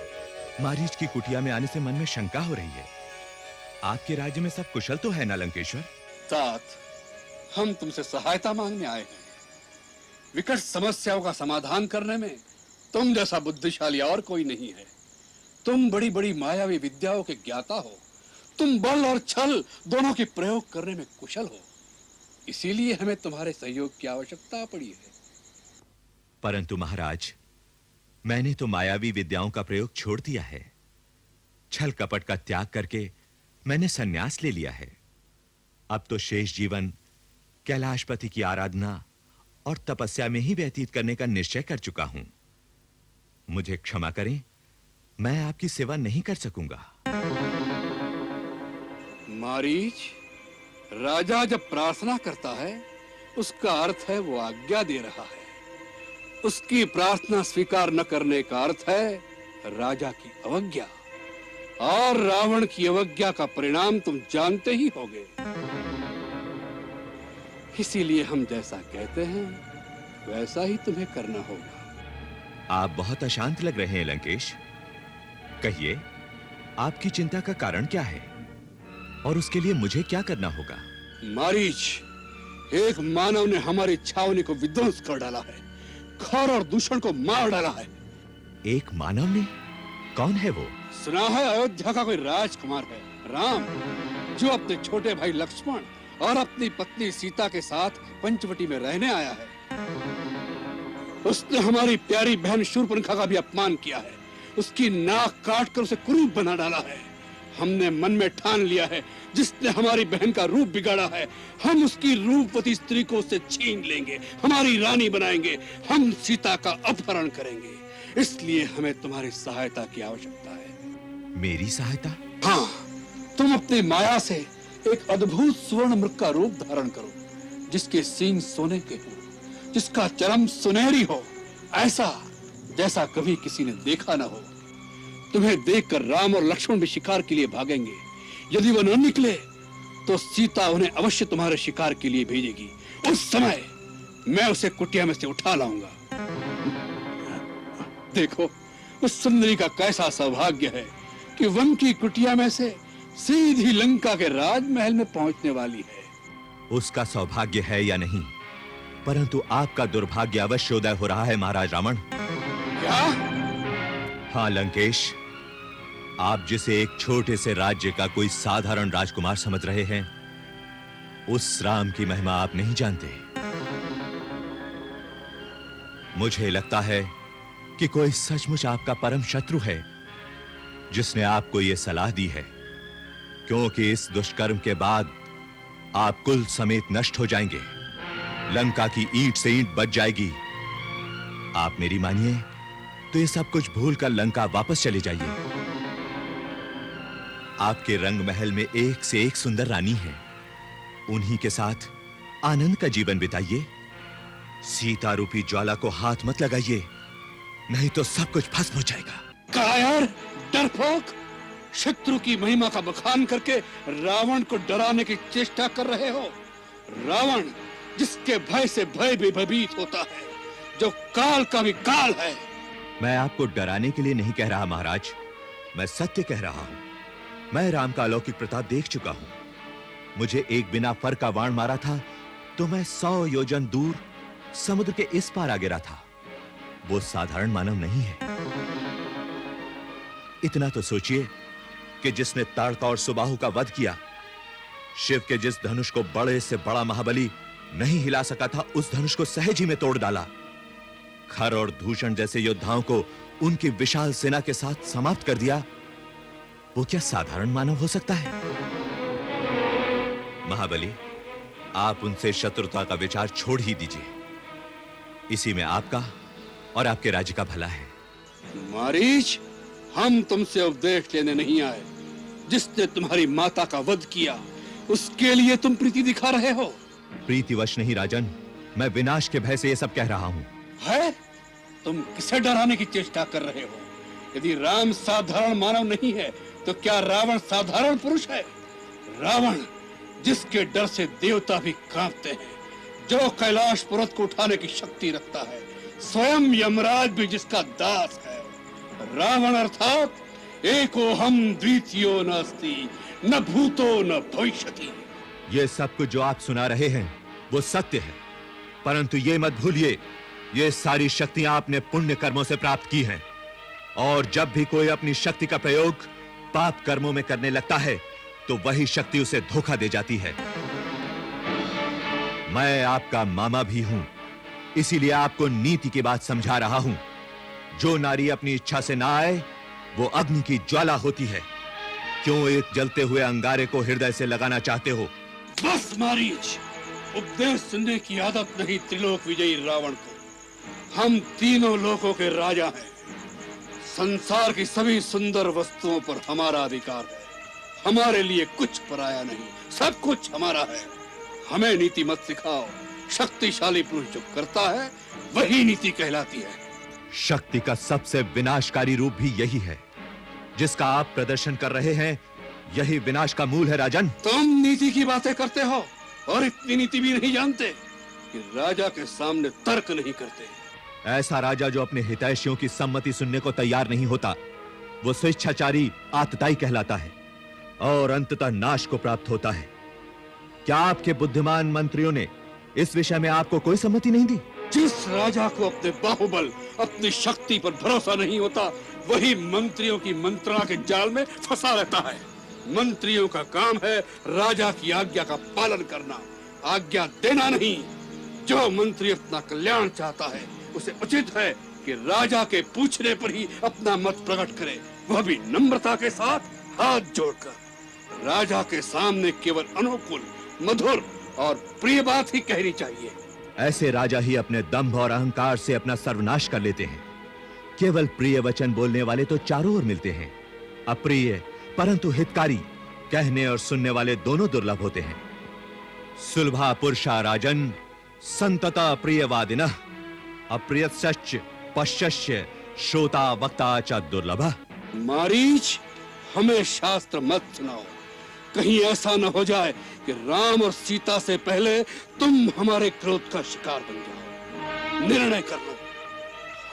मारीच की कुटिया में आने से मन में शंका हो रही है। आपके राज्य में सब कुशल तो है ना लंकेश्वर? तात, हम तुमसे सहायता मांगने आए हैं। विकट समस्याओं का समाधान करने में तुम जैसा बुद्धिशाली और कोई नहीं है। तुम बड़ी बड़ी मायावी विद्याओं के ज्ञाता हो। तुम बल और छल दोनों के प्रयोग करने में कुशल हो। इसीलिए हमें तुम्हारे सहयोग की आवश्यकता पड़ी है। परंतु महाराज, मैंने तो मायावी विद्याओं का प्रयोग छोड़ दिया है। छल कपट का त्याग करके मैंने संन्यास ले लिया है। अब तो शेष जीवन कैलाशपति की आराधना और तपस्या में ही व्यतीत करने का निश्चय कर चुका हूं। मुझे क्षमा करें, मैं आपकी सेवा नहीं कर सकूंगा। मारीच, राजा जब प्रार्थना करता है उसका अर्थ है वो आज्ञा दे रहा है। उसकी प्रार्थना स्वीकार न करने का अर्थ है राजा की अवज्ञा, और रावण की अवज्ञा का परिणाम तुम जानते ही होगे। इसीलिए हम जैसा कहते हैं वैसा ही तुम्हें करना होगा। आप बहुत अशांत लग रहे हैं लंकेश। कहिए, आपकी चिंता का कारण क्या है और उसके लिए मुझे क्या करना होगा? मारीच, एक मानव ने हमारी छावनी को विध्वंस कर डाला है, खर और दूषण को मार डाला है। एक मानव ने? कौन है वो? सुना है अयोध्या का कोई राजकुमार है, राम, जो अपने छोटे भाई लक्ष्मण और अपनी पत्नी सीता के साथ पंचवटी में रहने आया है। उसने हमारी प्यारी बहन शूर्पणखा का भी अपमान किया है, उसकी नाक काट कर उसे कुरूप बना डाला है। हमने मन में ठान लिया है, जिसने हमारी बहन का रूप बिगाड़ा है, हम उसकी रूपवती स्त्री को उससे छीन लेंगे, हमारी रानी बनाएंगे, हम सीता का अपहरण करेंगे। इसलिए हमें तुम्हारी सहायता की आवश्यकता है। मेरी सहायता? हाँ, तुम अपनी माया से एक अद्भुत स्वर्ण मृग का रूप धारण करो, जिसके सींग सोने के हो, जिसका चरम सुनहरी हो, ऐसा जैसा कभी किसी ने देखा न हो। तुम्हें देखकर राम और लक्ष्मण भी शिकार के लिए भागेंगे। यदि वो न निकले तो सीता उन्हें अवश्य तुम्हारे शिकार के लिए भेजेगी। उस समय मैं उसे कुटिया में से उठा लाऊंगा। देखो, उस सुंदरी का कैसा सौभाग्य है कि वन की कुटिया में से सीधी लंका के राजमहल में पहुंचने वाली है। उसका सौभाग्य है या नहीं, परंतु आपका दुर्भाग्य अवश्य उदय हो रहा है महाराज रावण। क्या? हाँ लंकेश, आप जिसे एक छोटे से राज्य का कोई साधारण राजकुमार समझ रहे हैं, उस राम की महिमा आप नहीं जानते। मुझे लगता है कि कोई सचमुच आपका परम शत्रु है, जिसने आपको यह सलाह दी है, क्योंकि इस दुष्कर्म के बाद आप कुल समेत नष्ट हो जाएंगे। लंका की ईंट से ईंट बच जाएगी। आप मेरी मानिए तो ये सब कुछ भूलकर लंका वापस चले जाइए। आपके रंग महल में एक से एक सुंदर रानी है, उन्हीं के साथ आनंद का जीवन बिताइए। सीता रूपी ज्वाला को हाथ मत लगाइए, नहीं तो सब कुछ भस्म हो जाएगा। कायर, डरपोक, शत्रु की महिमा का बखान करके रावण को डराने की चेष्टा कर रहे हो। रावण जिसके भय से भय भी भयभीत होता है, जो काल का भी काल है। मैं आपको डराने के लिए नहीं कह रहा महाराज, मैं सत्य कह रहा हूं। मैं राम का अलौकिक प्रताप देख चुका हूं। मुझे एक बिना फर का बाण मारा था तो मैं 100 योजन दूर समुद्र के इस पार आ गिरा था। वो साधारण मानव नहीं है। इतना तो सोचिए कि जिसने ताड़का और सुबाहु का वध किया, शिव के जिस धनुष को बड़े से बड़ा महाबली नहीं हिला सका था, उस धनुष को सहज ही में तोड़ डाला। खर और दूषण जैसे योद्धाओं को उनकी विशाल सेना के साथ समाप्त कर दिया। वो क्या साधारण मानव हो सकता है? महाबली, आप उनसे शत्रुता का विचार छोड़ ही दीजिए। इसी में आपका और आपके राज्य का भला है। मारीच, हम तुमसे उपदेश लेने नहीं आए। जिसने तुम्हारी माता का वध किया, उसके लिए तुम प्रीति दिखा रहे हो। प्रीतिवश नहीं राजन, मैं विनाश के भय से ये सब कह रहा हूं। है? तुम किसे डराने की चेष्टा कर रहे हो? यदि राम साधारण मानव नहीं है तो क्या रावण साधारण पुरुष है? रावण जिसके डर से देवता भी कांपते हैं, जो कैलाश पर्वत को उठाने की शक्ति रखता है, स्वयं यमराज भी जिसका दास है। रावण अर्थात एको हम द्वितीयो नास्ति, न भूतो न भविष्यति। ये सब कुछ जो आप सुना रहे हैं वो सत्य है, परंतु ये मत भूलिए, ये सारी शक्तियां आपने पुण्य कर्मों से प्राप्त की हैं, और जब भी कोई अपनी शक्ति का प्रयोग पाप कर्मों में करने लगता है तो वही शक्ति उसे धोखा दे जाती है। मैं आपका मामा भी हूं, इसीलिए आपको नीति की बात समझा रहा हूं। जो नारी अपनी इच्छा से ना आए वो अग्नि की ज्वाला होती है। क्यों एक जलते हुए अंगारे को हृदय से लगाना चाहते हो? बस मारीच, उपदेश सुनने की आदत नहीं त्रिलोक विजयी रावण को। हम तीनों लोकों के राजा हैं। संसार की सभी सुंदर वस्तुओं पर हमारा अधिकार है। हमारे लिए कुछ पराया नहीं, सब कुछ हमारा है। हमें नीति मत सिखाओ। शक्तिशाली पुरुष जो करता है वही नीति कहलाती है। शक्ति का सबसे विनाशकारी रूप भी यही है जिसका आप प्रदर्शन कर रहे हैं। यही विनाश का मूल है राजन। तुम नीति की बातें करते हो और इतनी नीति भी नहीं जानते कि राजा के सामने तर्क नहीं करते। ऐसा राजा जो अपने हितैषियों की सम्मति सुनने को तैयार नहीं होता, वो स्वेच्छाचारी आतताई कहलाता है और अंततः नाश को प्राप्त होता है। क्या आपके बुद्धिमान मंत्रियों ने इस विषय में आपको कोई सम्मति नहीं दी? जिस राजा को अपने बाहुबल, अपनी शक्ति पर भरोसा नहीं होता, वही मंत्रियों की मंत्रणा के जाल में फंसा रहता है। मंत्रियों का काम है राजा की आज्ञा का पालन करना, आज्ञा देना नहीं। जो मंत्री अपना कल्याण चाहता है उसे उचित है कि राजा के पूछने पर ही अपना मत प्रकट करे, वह भी नम्रता के साथ हाथ जोड़कर। राजा के सामने केवल अनुकूल, मधुर और प्रिय बात ही कहनी चाहिए। ऐसे राजा ही अपने दंभ और अहंकार से अपना सर्वनाश कर लेते हैं। केवल प्रिय वचन बोलने वाले तो चारों ओर मिलते हैं, अप्रिय परंतु हितकारी कहने और सुनने वाले दोनों दुर्लभ होते हैं। सुलभा पुरुषा राजन संतता प्रियवादिनः अप्रियश्च पश्यश्च श्रोता वक्ता च दुर्लभः। मारीच, हमें शास्त्र मत सुनाओ। कहीं ऐसा न हो जाए कि राम और सीता से पहले तुम हमारे क्रोध का शिकार बन जाओ। निर्णय कर लो,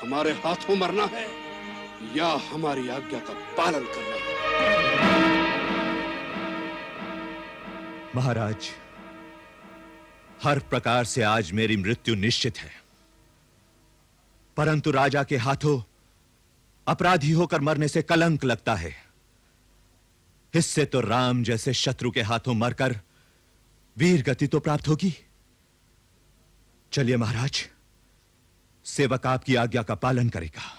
हमारे हाथों मरना है या हमारी आज्ञा का पालन करना है। महाराज, हर प्रकार से आज मेरी मृत्यु निश्चित है, परंतु राजा के हाथों अपराधी होकर मरने से कलंक लगता है। इससे तो राम जैसे शत्रु के हाथों मरकर वीर गति तो प्राप्त होगी। चलिए महाराज, सेवक आपकी आज्ञा का पालन करेगा।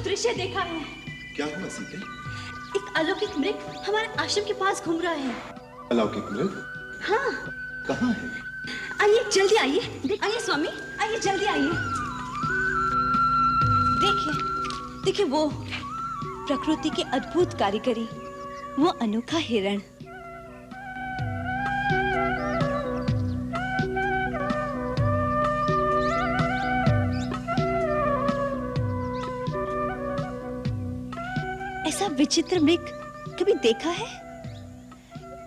दृश्य देखा है। क्या हुआ सीते? एक अलौकिक मृग हमारे आश्रम के पास घूम रहा है। अलौकिक मृग? हाँ। कहाँ है? आइए जल्दी आइए, आइए स्वामी, आइए जल्दी आइए। देखिए, देखिए वो प्रकृति की अद्भुत कारीगरी, वो अनोखा हिरण। विचित्र मृग कभी देखा है?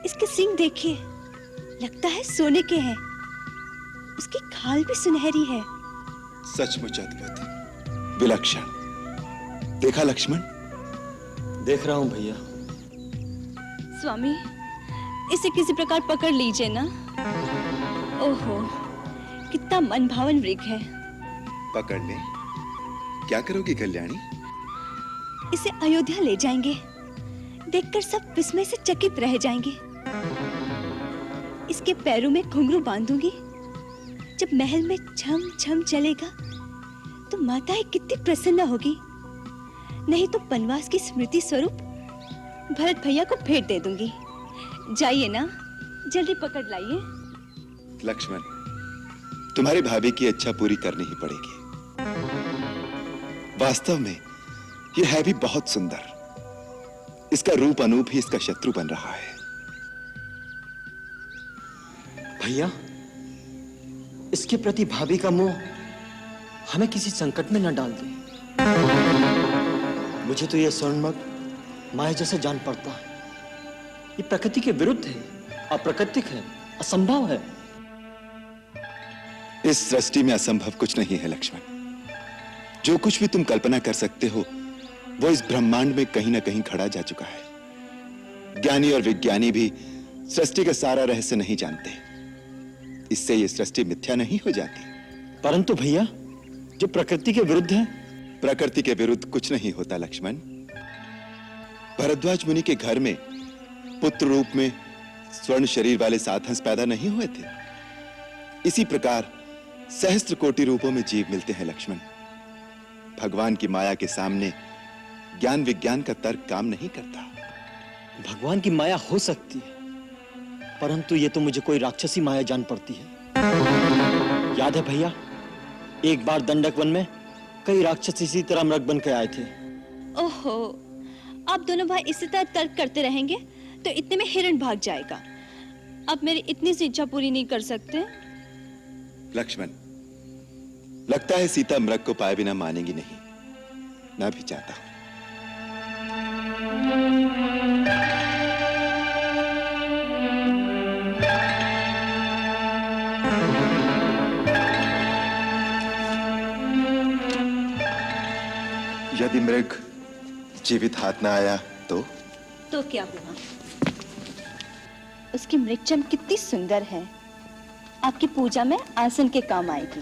इसके सींग देखिए, लगता है सोने के हैं। उसकी खाल भी सुनहरी है। सचमुच अद्भुत, विलक्षण। देखा लक्ष्मण? देख रहा हूं भैया। स्वामी, इसे किसी प्रकार पकड़ लीजिए ना। ओहो, कितना मनभावन मृग है। पकड़ ले। क्या करोगी कल्याणी? इसे अयोध्या ले जाएंगे। देखकर सब विस्मय से चकित रह जाएंगे। इसके पैरों में घुंघरू बांधूंगी। जब महल में छम छम चलेगा तो माताएं कितनी प्रसन्न होगी। नहीं तो वनवास की स्मृति स्वरूप भरत भैया को भेंट दे दूंगी। जाइए ना, जल्दी पकड़ लाइए। लक्ष्मण, तुम्हारी भाभी की इच्छा पूरी करनी ही पड़ेगी। वास्तव में यह है भी बहुत सुंदर। इसका रूप अनूप ही इसका शत्रु बन रहा है। भैया, इसके प्रति भाभी का मोह हमें किसी संकट में न डाल दे। मुझे तो यह स्वर्णमग माया जैसा जान पड़ता है। ये प्रकृति के विरुद्ध है, अप्राकृतिक है, असंभव है। इस सृष्टि में असंभव कुछ नहीं है लक्ष्मण। जो कुछ भी तुम कल्पना कर सकते हो वो इस ब्रह्मांड में कहीं ना कहीं खड़ा जा चुका है। ज्ञानी और विज्ञानी भी सृष्टि का सारा रहस्य नहीं जानते। इससे ये सृष्टि मिथ्या नहीं हो जाती। परंतु भैया, जो प्रकृति के विरुद्ध है। प्रकृति के विरुद्ध कुछ नहीं होता लक्ष्मण। भरद्वाज मुनि के घर में पुत्र रूप में स्वर्ण शरीर वाले 7 हंस पैदा नहीं हुए थे। इसी प्रकार सहस्त्र कोटि रूपों में जीव मिलते हैं लक्ष्मण। भगवान की माया के सामने ज्ञान विज्ञान का तर्क काम नहीं करता। भगवान की माया हो सकती है, परंतु ये तो मुझे कोई राक्षसी माया जान पड़ती है। याद है भैया, एक बार दंडक वन में कई राक्षस इसी तरह मृग बन के आए थे। ओहो, आप दोनों भाई इसी तरह तर्क करते रहेंगे तो इतने में हिरण भाग जाएगा। अब मेरी इतनी सी इच्छा पूरी नहीं कर सकते? लक्ष्मण, लगता है सीता मृग को पाए बिना मानेगी नहीं। मैं भी चाहता हूं। यदि मृग जीवित हाथ न आया तो क्या हुआ? उसकी मृगचम कितनी सुंदर है। आपकी पूजा में आसन के काम आएगी।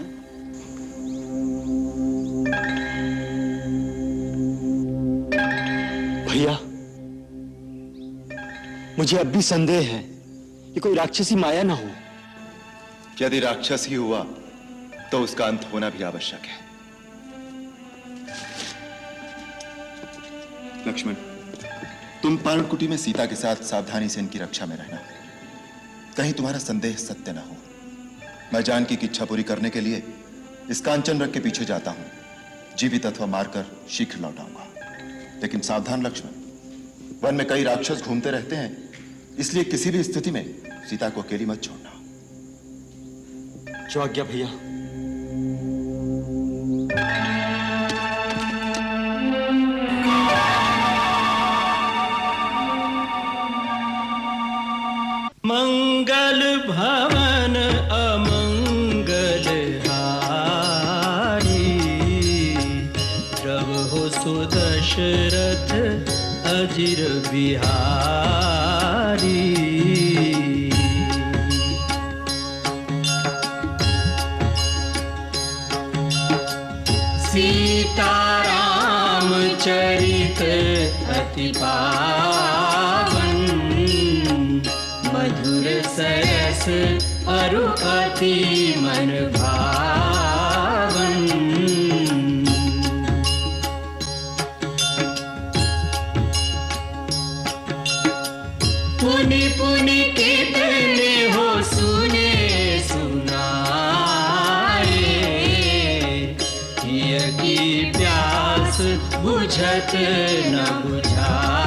भैया, मुझे अब भी संदेह है कि कोई राक्षसी माया ना हो। यदि राक्षस ही हुआ तो उसका अंत होना भी आवश्यक है। लक्ष्मण, तुम पर्णकुटी में सीता के साथ सावधानी से इनकी रक्षा में रहना। कहीं तुम्हारा संदेह सत्य ना हो। मैं जानकी की इच्छा पूरी करने के लिए इस कांचन मृग के पीछे जाता हूं। जीवित अथवा मारकर शीघ्र लौट आऊंगा। लेकिन सावधान लक्ष्मण, वन में कई राक्षस घूमते रहते हैं, इसलिए किसी भी स्थिति में सीता को अकेली मत छोड़ना। जो आज्ञा भैया। मंगल भवन अमंगल हारी, प्रभु सुदशरथ अजिर बिहारी। सीताराम चरित अति पावन, मधुर सरस अरु अति मन भावन। पुनि पुनि कितने हो सुने सुनाए, हिय की प्यास बुझत न बुझाए।